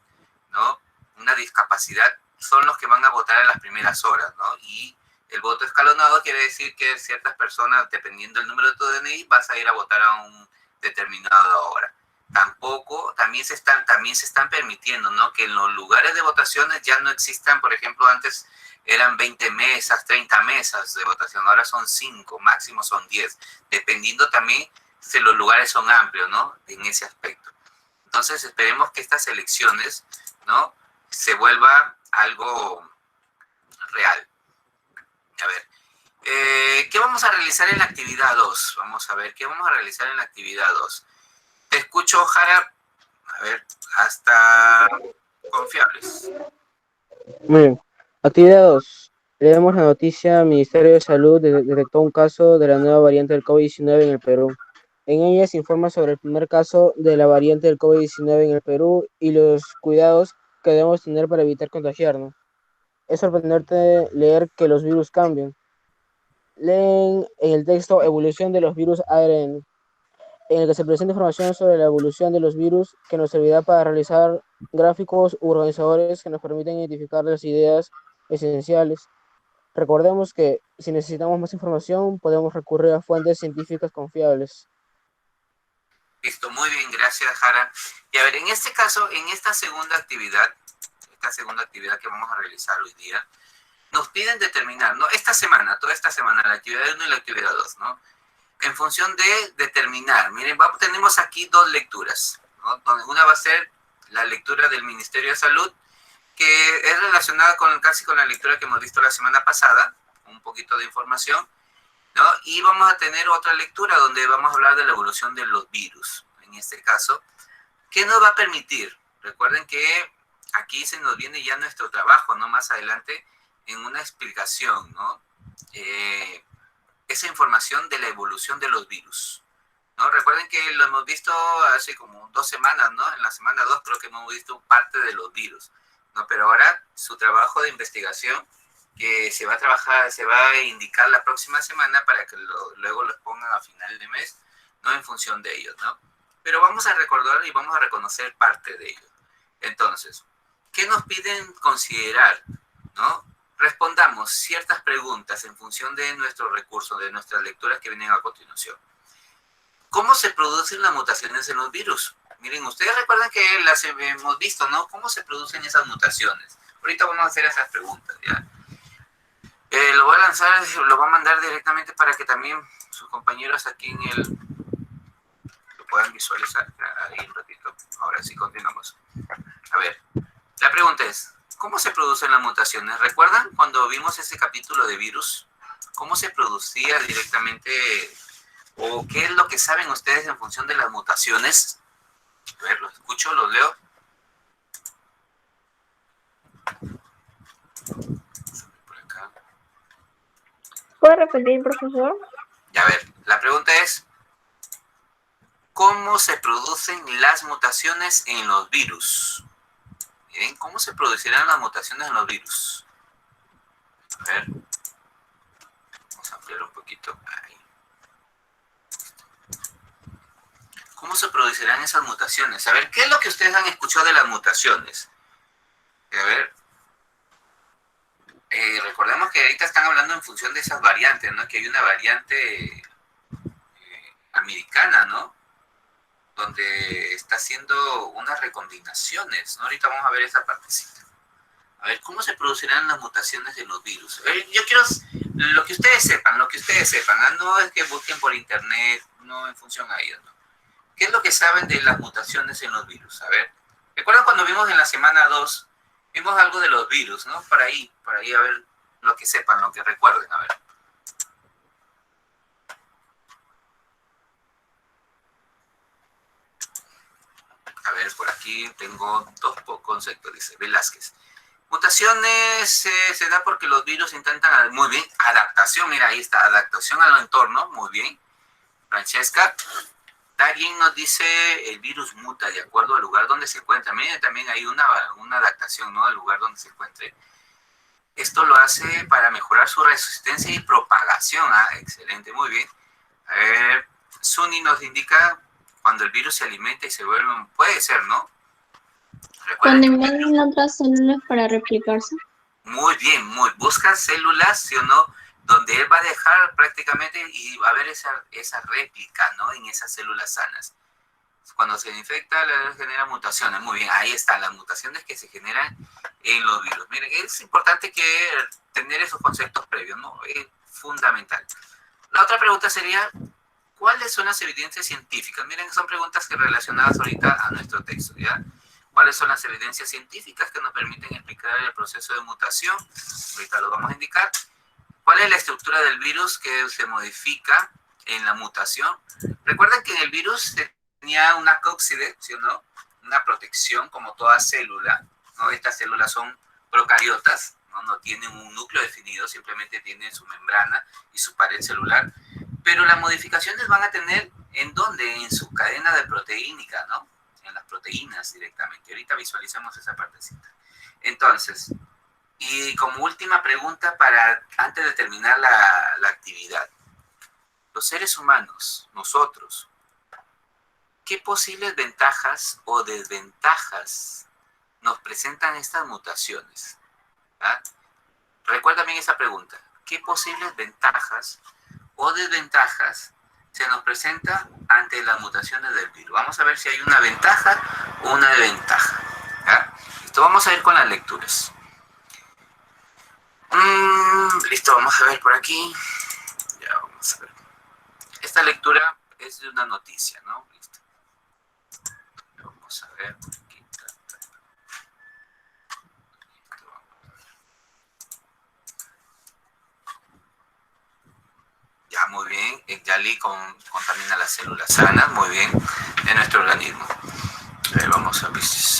¿no? Una discapacidad, son los que van a votar en las primeras horas, ¿no? Y el voto escalonado quiere decir que ciertas personas, dependiendo del número de tu DNI, vas a ir a votar a un determinada hora. También se están permitiendo, ¿no? Que en los lugares de votaciones ya no existan, por ejemplo, antes eran 20 mesas, 30 mesas de votación, ahora son 5, máximo son 10, dependiendo también si los lugares son amplios, ¿no? En ese aspecto. Entonces esperemos que estas elecciones, ¿no? Se vuelva algo real. A ver, ¿qué vamos a realizar en la actividad 2? Vamos a ver, ¿qué vamos a realizar en la actividad 2? Te escucho, Jara. A ver, hasta confiables. Muy bien. Actividad 2. Leemos la noticia: Ministerio de Salud detectó un caso de la nueva variante del COVID-19 en el Perú. En ella se informa sobre el primer caso de la variante del COVID-19 en el Perú y los cuidados que debemos tener para evitar contagiarnos. Es sorprendente leer que los virus cambian. Leen en el texto Evolución de los virus ARN, en el que se presenta información sobre la evolución de los virus que nos servirá para realizar gráficos u organizadores que nos permiten identificar las ideas esenciales. Recordemos que si necesitamos más información podemos recurrir a fuentes científicas confiables. Listo, muy bien, gracias, Jara. Y a ver, en este caso, en esta segunda actividad que vamos a realizar hoy día, nos piden determinar, ¿no? Toda esta semana, la actividad 1 y la actividad 2, ¿no? En función de determinar, miren, tenemos aquí dos lecturas, ¿no? Donde una va a ser la lectura del Ministerio de Salud, que es relacionada casi con la lectura que hemos visto la semana pasada, un poquito de información, ¿no? Y vamos a tener otra lectura donde vamos a hablar de la evolución de los virus, en este caso, ¿qué nos va a permitir? Recuerden que aquí se nos viene ya nuestro trabajo, ¿no? Más adelante, en una explicación, ¿no? Esa información de la evolución de los virus, ¿no? Recuerden que lo hemos visto hace como 2 semanas, ¿no? En la semana 2 creo que hemos visto parte de los virus, ¿no? Pero ahora su trabajo de investigación que se va a indicar la próxima semana para que luego los pongan a final de mes, ¿no? En función de ellos, ¿no? Pero vamos a recordar y vamos a reconocer parte de ellos. Entonces, ¿qué nos piden considerar, ¿no? Respondamos ciertas preguntas en función de nuestros recursos, de nuestras lecturas que vienen a continuación. ¿Cómo se producen las mutaciones en los virus? Miren, ustedes recuerdan que las hemos visto, ¿no? ¿Cómo se producen esas mutaciones? Ahorita vamos a hacer esas preguntas, ¿ya? Lo voy a lanzar, lo voy a mandar directamente para que también sus compañeros aquí en lo puedan visualizar. Ahí un ratito. Ahora sí continuamos. A ver, la pregunta es, ¿cómo se producen las mutaciones? ¿Recuerdan cuando vimos ese capítulo de virus? ¿Cómo se producía directamente? ¿O qué es lo que saben ustedes en función de las mutaciones? A ver, los escucho, los leo. Por acá. ¿Puede repetir, profesor? Y a ver, la pregunta es, ¿cómo se producen las mutaciones en los virus? Miren, ¿cómo se producirán las mutaciones en los virus? A ver, vamos a ampliar un poquito. ¿Cómo se producirán esas mutaciones? A ver, ¿qué es lo que ustedes han escuchado de las mutaciones? A ver, recordemos que ahorita están hablando en función de esas variantes, ¿no? Que hay una variante americana, ¿no? Donde está haciendo unas recombinaciones, ¿no? Ahorita vamos a ver esa partecita. A ver, ¿cómo se producirán las mutaciones de los virus? Yo quiero lo que ustedes sepan, no es que busquen por internet, no en función a ellos, ¿no? ¿Qué es lo que saben de las mutaciones en los virus? A ver, ¿recuerdan cuando vimos en la semana 2, vimos algo de los virus, ¿no? Por ahí, a ver, lo que sepan, lo que recuerden, a ver. A ver, por aquí tengo dos conceptos, dice Velázquez. Mutaciones se da porque los virus intentan, muy bien, adaptación, mira, ahí está, adaptación al entorno, muy bien. Francesca, Darien nos dice, el virus muta de acuerdo al lugar donde se encuentra. Miren, también hay una adaptación, ¿no? Al lugar donde se encuentre. Esto lo hace para mejorar su resistencia y propagación. Ah, excelente, muy bien. A ver, Suni nos indica cuando el virus se alimenta y se vuelve, puede ser, ¿no? Cuando invaden otras células para replicarse. Muy bien, buscan células, ¿sí o no? Donde él va a dejar prácticamente y va a haber esa réplica, ¿no? En esas células sanas. Cuando se infecta, genera mutaciones. Muy bien, ahí están las mutaciones que se generan en los virus. Miren, es importante tener esos conceptos previos, ¿no? Es fundamental. La otra pregunta sería, ¿cuáles son las evidencias científicas? Miren, son preguntas que relacionadas ahorita a nuestro texto, ¿ya? ¿Cuáles son las evidencias científicas que nos permiten explicar el proceso de mutación? Ahorita lo vamos a indicar. ¿Cuál es la estructura del virus que se modifica en la mutación? Recuerden que en el virus tenía una cópside, ¿sí o no? Una protección como toda célula, ¿no? Estas células son procariotas, ¿no? No tienen un núcleo definido, simplemente tienen su membrana y su pared celular. Pero las modificaciones van a tener, ¿en dónde? En su cadena de proteínica, ¿no? En las proteínas directamente. Ahorita visualicemos esa partecita. Entonces, y como última pregunta antes de terminar la actividad. Los seres humanos, nosotros, ¿qué posibles ventajas o desventajas nos presentan estas mutaciones? ¿Ah? Recuerda bien esa pregunta. ¿Qué posibles ventajas o desventajas se nos presenta ante las mutaciones del virus? Vamos a ver si hay una ventaja o una desventaja. ¿Ah? Listo, vamos a ir con las lecturas. Listo, vamos a ver por aquí. Ya, vamos a ver. Esta lectura es de una noticia, ¿no? Listo. Vamos a ver por aquí. Ya, muy bien. El Yali contamina las células sanas, muy bien, de nuestro organismo. Vamos a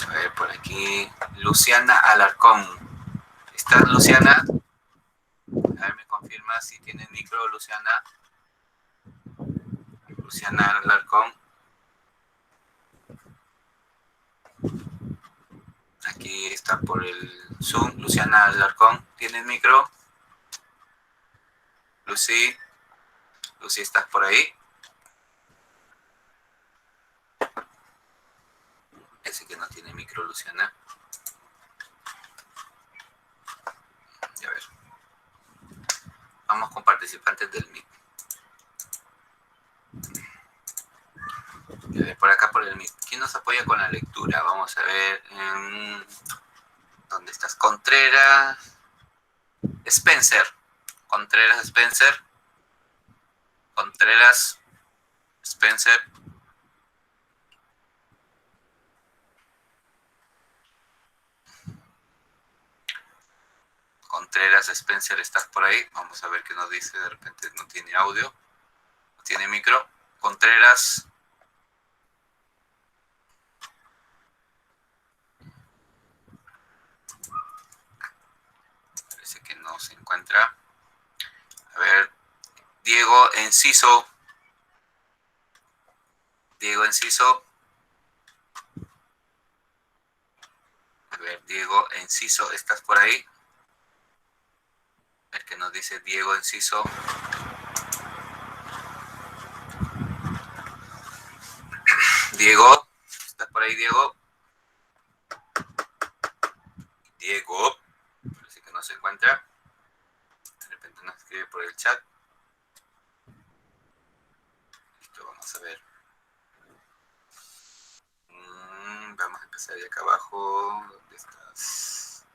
ver por aquí. Luciana Alarcón. ¿Estás, Luciana? A ver, me confirma si tiene micro, Luciana. Luciana Alarcón. Aquí está por el Zoom. Luciana Alarcón, ¿tienes micro? Lucy, ¿estás por ahí? Parece que no tiene micro, Luciana. A ver. Vamos con participantes del Meet. A ver, por acá por el Meet. ¿Quién nos apoya con la lectura? Vamos a ver. ¿Dónde estás? Contreras. Spencer. Contreras, Spencer. Contreras, Spencer. Contreras, Spencer, ¿estás por ahí? Vamos a ver qué nos dice. De repente no tiene audio. No tiene micro. Contreras. Parece que no se encuentra. A ver. Diego Enciso. Diego Enciso. A ver, Diego Enciso, ¿estás por ahí? A ver qué nos dice Diego Enciso. Diego, ¿estás por ahí, Diego? Diego, parece que no se encuentra. De repente nos escribe por el chat. Listo, vamos a ver. Vamos a empezar de acá abajo. ¿Dónde estás?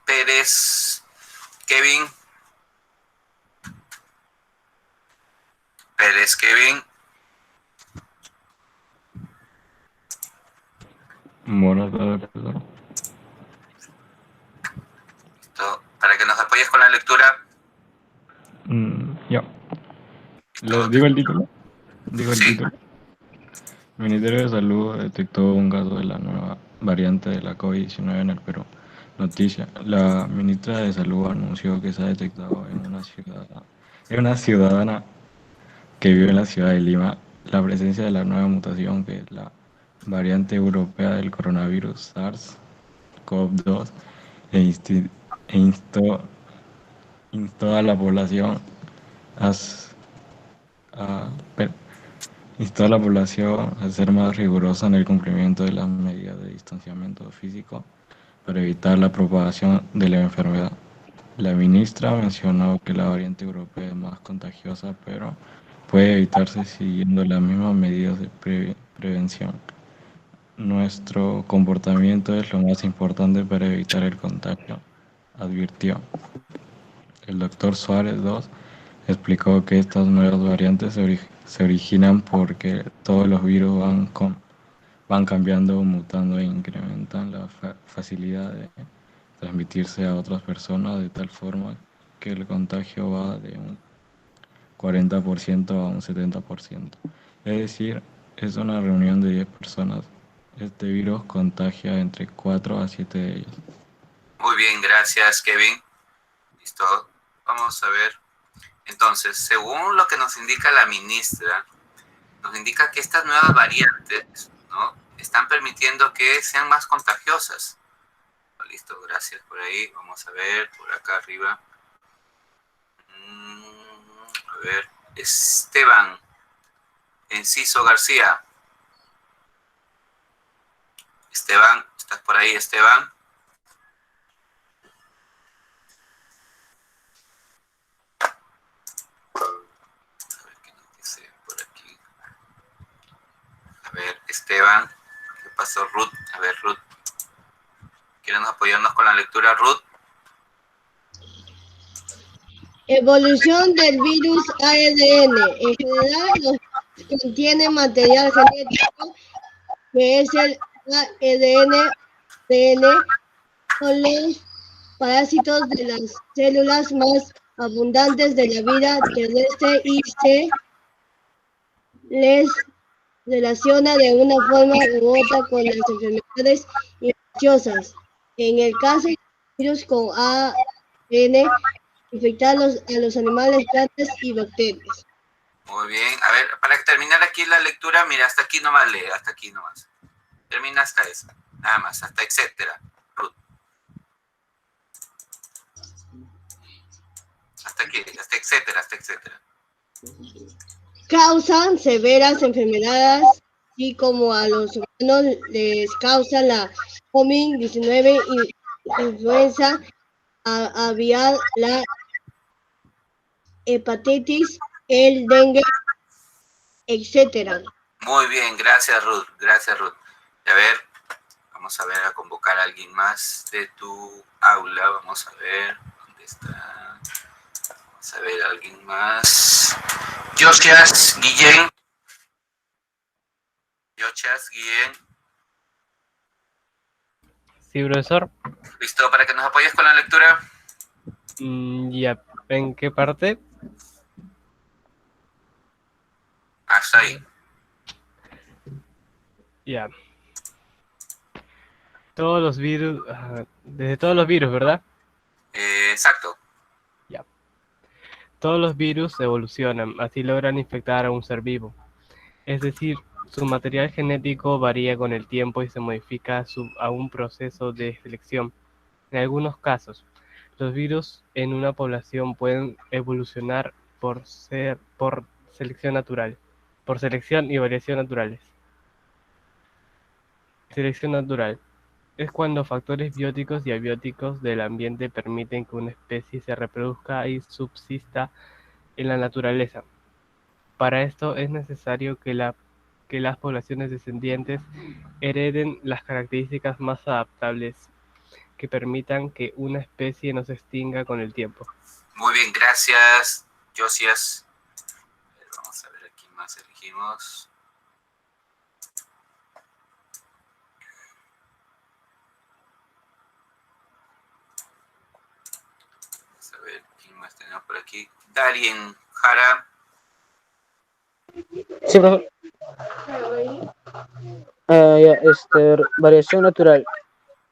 Pérez, Kevin. Pérez, Kevin. Buenas tardes, profesor. Listo. Para que nos apoyes con la lectura. Ya. ¿Les digo el título? Digo el Sí. título. El Ministerio de Salud detectó un caso de la nueva variante de la COVID-19 en el Perú. Noticia. La ministra de Salud anunció que se ha detectado en una ciudadana que vive en la ciudad de Lima la presencia de la nueva mutación que es la variante europea del coronavirus SARS-CoV-2 e instó a la población a, per- instó a la población a ser más rigurosa en el cumplimiento de las medidas de distanciamiento físico para evitar la propagación de la enfermedad. La ministra mencionó que la variante europea es más contagiosa, pero puede evitarse siguiendo las mismas medidas de prevención. Nuestro comportamiento es lo más importante para evitar el contagio, advirtió. El doctor Suárez II explicó que estas nuevas variantes se originan porque todos los virus van cambiando, mutando e incrementan la facilidad de transmitirse a otras personas de tal forma que el contagio va de un 40% a un 70%. Es decir, es una reunión de 10 personas. Este virus contagia entre 4 a 7 de ellos. Muy bien, gracias, Kevin. Listo. Vamos a ver. Entonces, según lo que nos indica la ministra, nos indica que estas nuevas variantes, ¿no?, están permitiendo que sean más contagiosas. Listo, gracias por ahí. Vamos a ver por acá arriba. A ver, Esteban Enciso García. Esteban, ¿estás por ahí, Esteban? A ver qué nos dice por aquí. A ver, Esteban, ¿qué pasó, Ruth? A ver, Ruth, ¿quieren apoyarnos con la lectura, Ruth? Evolución del virus ARN. En general, los virus contienen material genético que es el ARN. Son los parásitos de las células más abundantes de la vida terrestre y se les relaciona de una forma u otra con las enfermedades infecciosas. En el caso de virus con ARN, infectar a los animales, plantas y bacterias. Muy bien. A ver, para terminar aquí la lectura, mira, hasta aquí nomás lee, hasta aquí nomás. Termina hasta esa, nada más, hasta etcétera. Ruth. Hasta aquí, hasta etcétera. Causan severas enfermedades, así como a los humanos les causa la COVID-19, influenza aviar, la hepatitis, el dengue, etcétera. Muy bien, gracias, Ruth. Gracias, Ruth. A ver, vamos a ver a convocar a alguien más de tu aula. Vamos a ver, ¿dónde está? Vamos a ver a alguien más. Josias Guillén. Sí, profesor. ¿Listo para que nos apoyes con la lectura? Ya, ¿en qué parte? Hasta ahí. Ya. Todos los virus, desde todos los virus, ¿verdad? Exacto. Ya. Todos los virus evolucionan, así logran infectar a un ser vivo. Es decir, su material genético varía con el tiempo y se modifica a un proceso de selección. En algunos casos, Los virus en una población pueden evolucionar por selección natural, por selección y variación naturales. Selección natural es cuando factores bióticos y abióticos del ambiente permiten que una especie se reproduzca y subsista en la naturaleza. Para esto es necesario que las poblaciones descendientes hereden las características más adaptables que permitan que una especie no se extinga con el tiempo. Muy bien, gracias, Josias. Vamos a ver aquí más elegimos. Vamos a ver quién más tenemos por aquí. Darien Jara. Sí, profesor. Variación natural.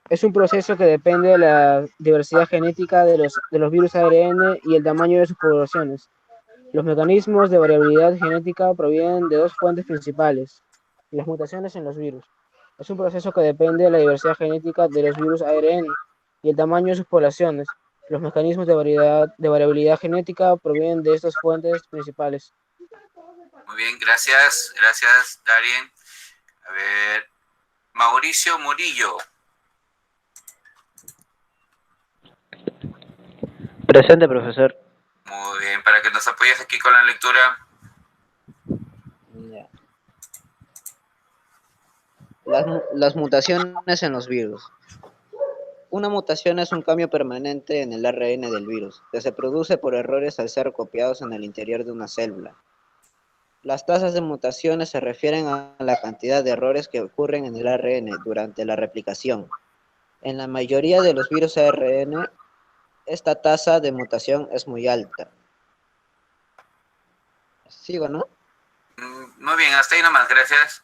Es un proceso que depende de la diversidad genética de los virus ARN y el tamaño de sus poblaciones. Los mecanismos de variabilidad genética provienen de dos fuentes principales: las mutaciones en los virus. Es un proceso que depende de la diversidad genética de los virus ARN y el tamaño de sus poblaciones. Los mecanismos de variabilidad genética provienen de estas fuentes principales. Muy bien, gracias, Darien. A ver, Mauricio Murillo. Presente, profesor. Muy bien, para que nos apoyes aquí con la lectura. Las mutaciones en los virus. Una mutación es un cambio permanente en el ARN del virus, que se produce por errores al ser copiados en el interior de una célula. Las tasas de mutaciones se refieren a la cantidad de errores que ocurren en el ARN durante la replicación. En la mayoría de los virus ARN, esta tasa de mutación es muy alta. ¿Sigo, no? Muy bien, hasta ahí nomás, gracias.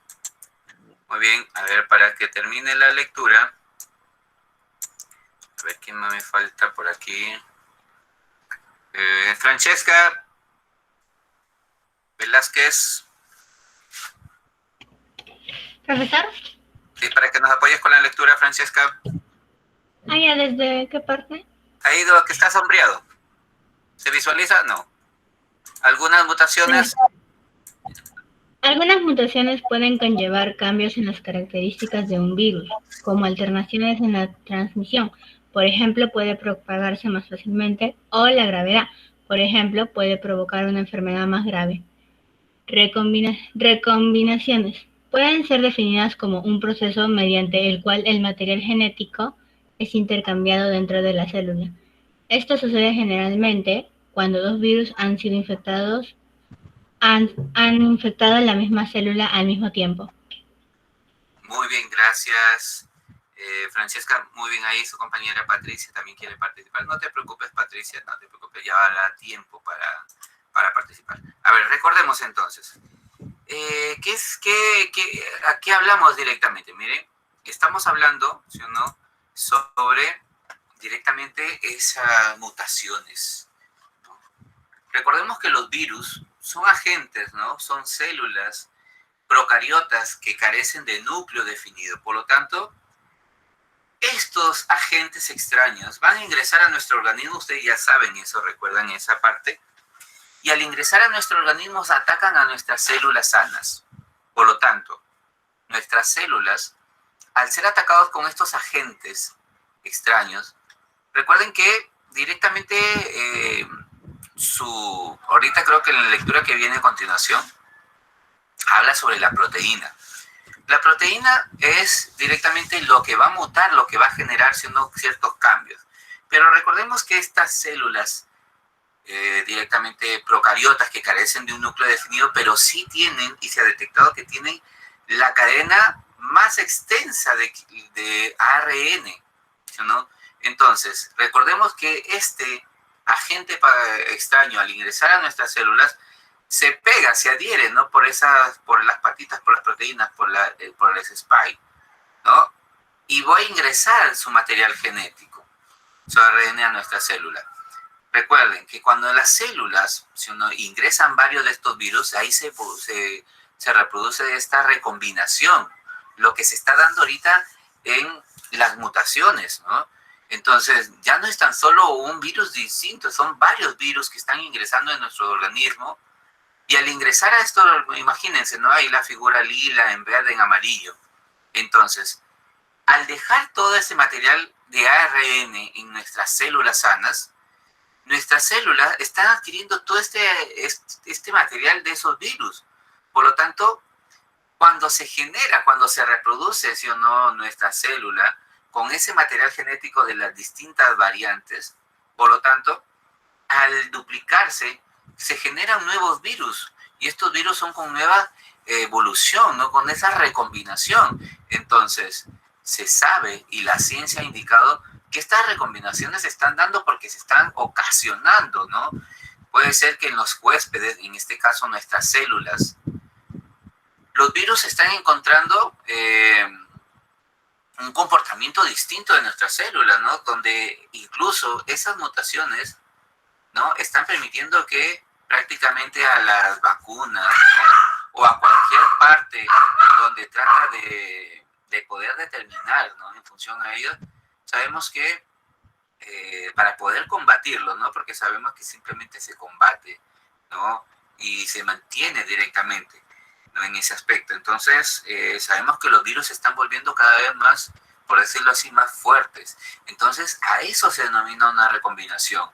Muy bien, a ver, para que termine la lectura, a ver quién más me falta por aquí. Francesca Velázquez. ¿Profesor? Sí, para que nos apoyes con la lectura, Francesca. Ah, ya, ¿desde qué parte? Ahí lo que está sombreado. ¿Se visualiza? No. ¿Algunas mutaciones? Sí. Algunas mutaciones pueden conllevar cambios en las características de un virus, como alteraciones en la transmisión. Por ejemplo, puede propagarse más fácilmente, o la gravedad. Por ejemplo, puede provocar una enfermedad más grave. Recombinaciones pueden ser definidas como un proceso mediante el cual el material genético es intercambiado dentro de la célula. Esto sucede generalmente cuando dos virus han sido infectados han infectado la misma célula al mismo tiempo. Muy bien, gracias. Francesca, muy bien ahí. Su compañera Patricia también quiere participar. No te preocupes, Patricia, no te preocupes, ya habrá tiempo para participar. A ver, recordemos entonces. ¿A qué hablamos directamente? Miren, estamos hablando, ¿sí o no?, sobre directamente esas mutaciones, ¿no? Recordemos que los virus son agentes, ¿no? Son células procariotas que carecen de núcleo definido. Por lo tanto, estos agentes extraños van a ingresar a nuestro organismo. Ustedes ya saben eso, recuerdan esa parte. Y al ingresar a nuestro organismo atacan a nuestras células sanas. Por lo tanto, nuestras células, al ser atacados con estos agentes extraños, recuerden que directamente ahorita creo que en la lectura que viene a continuación, habla sobre la proteína. La proteína es directamente lo que va a mutar, lo que va a generar ciertos cambios. Pero recordemos que estas células directamente procariotas que carecen de un núcleo definido, pero sí tienen, y se ha detectado que tienen la cadena más extensa de ARN, ¿no? Entonces, recordemos que este agente extraño, al ingresar a nuestras células, se pega, se adhiere, ¿no?, por las patitas, por las proteínas, por el spike, ¿no? Y va a ingresar su material genético, su ARN a nuestra célula. Recuerden que cuando las células, si uno ingresan varios de estos virus, ahí se reproduce esta recombinación, lo que se está dando ahorita en las mutaciones, ¿no? Entonces, ya no es tan solo un virus distinto, son varios virus que están ingresando en nuestro organismo. Y al ingresar a esto, imagínense, ¿no? Ahí la figura lila, en verde, en amarillo. Entonces, al dejar todo ese material de ARN en nuestras células sanas, nuestras células están adquiriendo todo este material de esos virus. Por lo tanto, cuando se genera, cuando se reproduce, sí o no, nuestra célula, con ese material genético de las distintas variantes, por lo tanto, al duplicarse, se generan nuevos virus, y estos virus son con nueva evolución, ¿no? Con esa recombinación. Entonces, se sabe, y la ciencia ha indicado, que estas recombinaciones se están dando porque se están ocasionando, ¿no? Puede ser que en los huéspedes, en este caso nuestras células, los virus están encontrando un comportamiento distinto de nuestras células, ¿no? Donde incluso esas mutaciones, ¿no? Están permitiendo que prácticamente a las vacunas, ¿no? O a cualquier parte donde trata de poder determinar, ¿no? En función a ello, sabemos que para poder combatirlo, ¿no? Porque sabemos que simplemente se combate, ¿no? Y se mantiene directamente, ¿no? En ese aspecto. Entonces, sabemos que los virus se están volviendo cada vez más, por decirlo así, más fuertes. Entonces, a eso se denomina una recombinación.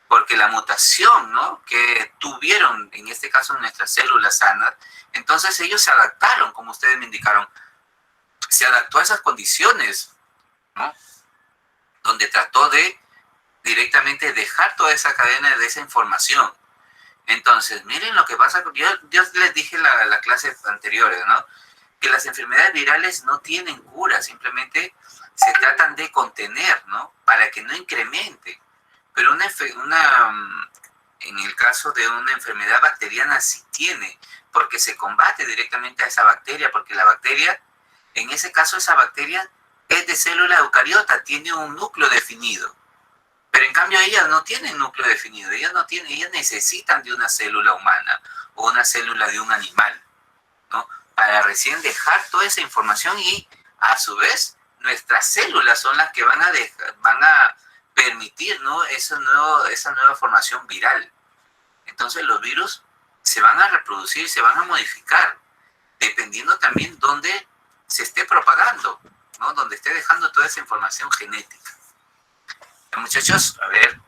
Porque la mutación, ¿no? Que tuvieron, en este caso, nuestras células sanas, entonces ellos se adaptaron, como ustedes me indicaron, se adaptó a esas condiciones, ¿no? Donde trató de directamente dejar toda esa cadena de esa información. Entonces, miren lo que pasa, yo les dije en la clase anterior, ¿no? Que las enfermedades virales no tienen cura, simplemente se tratan de contener, ¿no? Para que no incremente. Pero en el caso de una enfermedad bacteriana sí tiene, porque se combate directamente a esa bacteria, porque la bacteria, en ese caso esa bacteria es de célula eucariota, tiene un núcleo definido. Pero en cambio ellas no tienen núcleo definido, ellas necesitan de una célula humana o una célula de un animal, ¿no? Para recién dejar toda esa información, y a su vez nuestras células son las que van a permitir, ¿no? esa nueva formación viral. Entonces los virus se van a reproducir, se van a modificar, dependiendo también dónde se esté propagando, ¿no? Donde esté dejando toda esa información genética. Muchachos, a ver,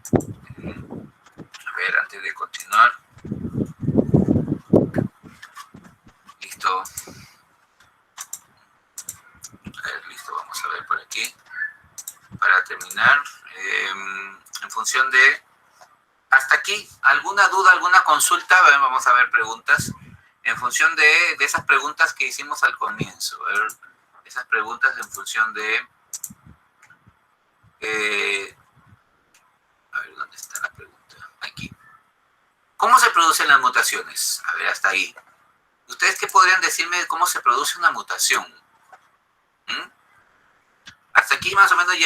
antes de continuar. Listo. A ver, listo, vamos a ver por aquí. Para terminar, en función de... Hasta aquí, ¿alguna duda, alguna consulta? A ver, vamos a ver preguntas. En función de esas preguntas que hicimos al comienzo. A ver, esas preguntas en función de... a ver, ¿dónde está la pregunta? Aquí. ¿Cómo se producen las mutaciones? A ver, hasta ahí. ¿Ustedes qué podrían decirme de cómo se produce una mutación? Hasta aquí más o menos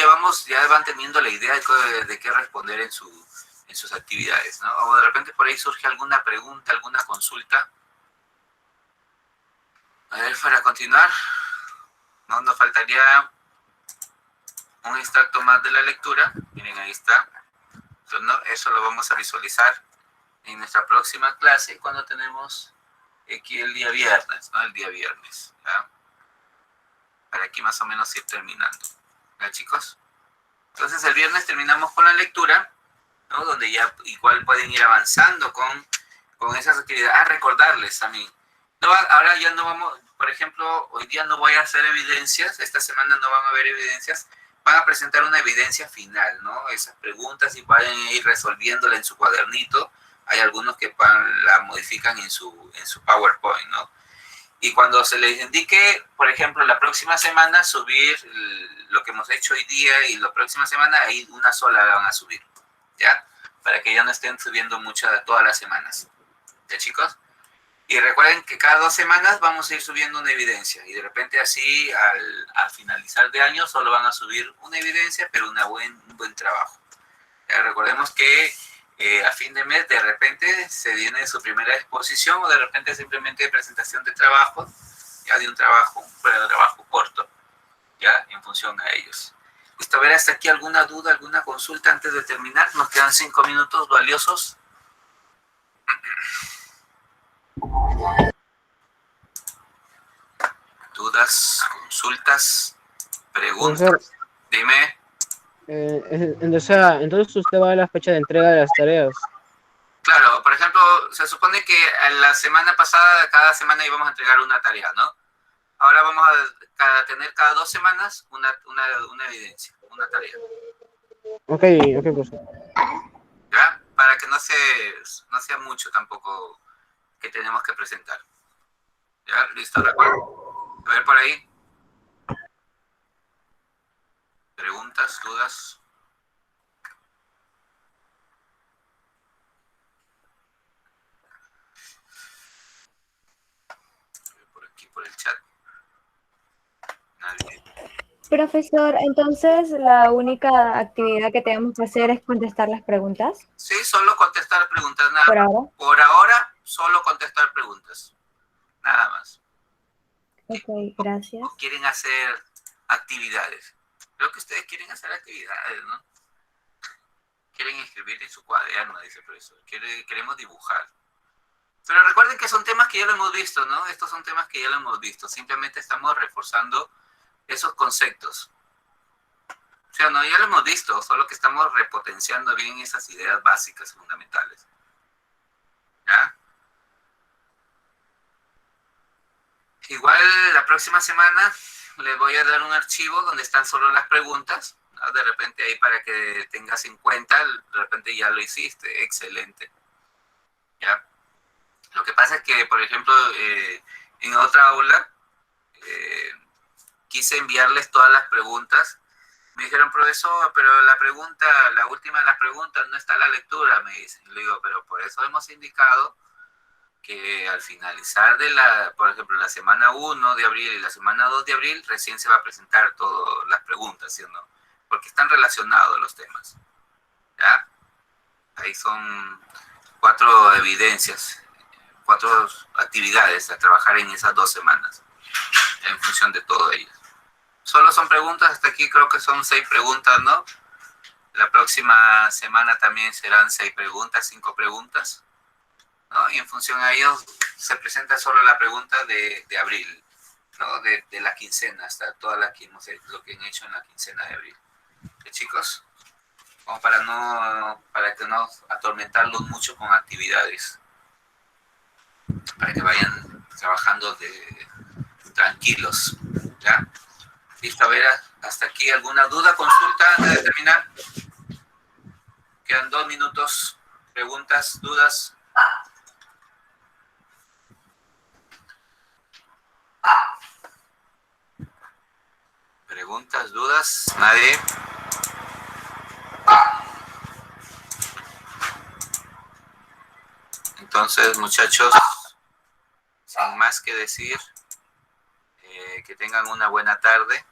ya van teniendo la idea de qué responder en sus actividades, ¿no? O de repente por ahí surge alguna pregunta, alguna consulta. A ver, para continuar, nos faltaría un extracto más de la lectura. Miren, ahí está. Entonces, ¿no? Eso lo vamos a visualizar en nuestra próxima clase, cuando tenemos aquí el día viernes, ¿no? El día viernes, ¿ya? Para aquí más o menos ir terminando, ¿ya, chicos? Entonces el viernes terminamos con la lectura, ¿no? Donde ya igual pueden ir avanzando con esas actividades. Recordarles a mí, no, ahora ya no vamos, por ejemplo, hoy día no voy a hacer evidencias, esta semana no van a haber evidencias, van a presentar una evidencia final, ¿no? Esas preguntas, y pueden ir resolviéndola en su cuadernito. Hay algunos que la modifican en su PowerPoint, ¿no? Y cuando se les indique, por ejemplo, la próxima semana subir lo que hemos hecho hoy día, y la próxima semana ahí una sola la van a subir, ¿ya? Para que ya no estén subiendo todas las semanas, ¿ya, chicos? Y recuerden que cada 2 semanas vamos a ir subiendo una evidencia, y de repente así al finalizar de año solo van a subir una evidencia, pero un buen trabajo. Ya, recordemos que a fin de mes de repente se viene su primera exposición, o de repente simplemente presentación de trabajo, ya de un trabajo corto, ya en función a ellos. Listo. Listo, a ver, hasta aquí alguna duda, alguna consulta antes de terminar. Nos quedan 5 minutos valiosos. Dudas, consultas, preguntas. Profesor, Dime. entonces usted va a la fecha de entrega de las tareas. Claro, por ejemplo, se supone que la semana pasada, cada semana íbamos a entregar una tarea, ¿no? Ahora vamos a tener cada 2 semanas una evidencia, una tarea. Ok, profesor. ¿Ya? Para que no sea mucho tampoco que tenemos que presentar. ¿Ya? Listo, de acuerdo. A ver por ahí. Preguntas, dudas. Por aquí, por el chat. Nadie. Profesor, entonces la única actividad que tenemos que hacer es contestar las preguntas. Sí, solo contestar preguntas, nada ¿Por más. ahora? Por ahora, solo contestar preguntas. Nada más. Ok, gracias. ¿O quieren hacer actividades? Creo que ustedes quieren hacer actividades, ¿no? Quieren escribir en su cuaderno, dice el profesor. Queremos dibujar. Pero recuerden que son temas que ya lo hemos visto, ¿no? Estos son temas que ya lo hemos visto. Simplemente estamos reforzando esos conceptos. O sea, no, ya lo hemos visto, solo que estamos repotenciando bien esas ideas básicas, fundamentales. ¿Ya? Igual la próxima semana les voy a dar un archivo donde están solo las preguntas, ¿no? De repente ahí para que tengas en cuenta, de repente ya lo hiciste, excelente. ¿Ya? Lo que pasa es que, por ejemplo, en otra aula quise enviarles todas las preguntas. Me dijeron, profesor, pero la última de las preguntas no está la lectura, me dicen. Le digo, pero por eso hemos indicado que al finalizar por ejemplo, la semana 1 de abril y la semana 2 de abril, recién se va a presentar todas las preguntas, ¿sí o no? Porque están relacionados los temas. ¿Ya? Ahí son 4 evidencias, 4 actividades a trabajar en esas 2 semanas, en función de todo ello. Solo son preguntas, hasta aquí creo que son 6 preguntas, ¿no? La próxima semana también serán 6 preguntas, 5 preguntas, ¿no? Y en función a ello se presenta solo la pregunta de abril, ¿no? De la quincena, hasta todas las que hemos hecho, lo que han hecho en la quincena de abril. ¿Qué, chicos? Como para que no atormentarlos mucho con actividades, para que vayan trabajando tranquilos, ¿ya? Listo, a ver, hasta aquí alguna duda, consulta antes de terminar. Quedan 2 minutos. Preguntas, dudas. Preguntas, dudas, nadie. Entonces, muchachos, sin más que decir, que tengan una buena tarde.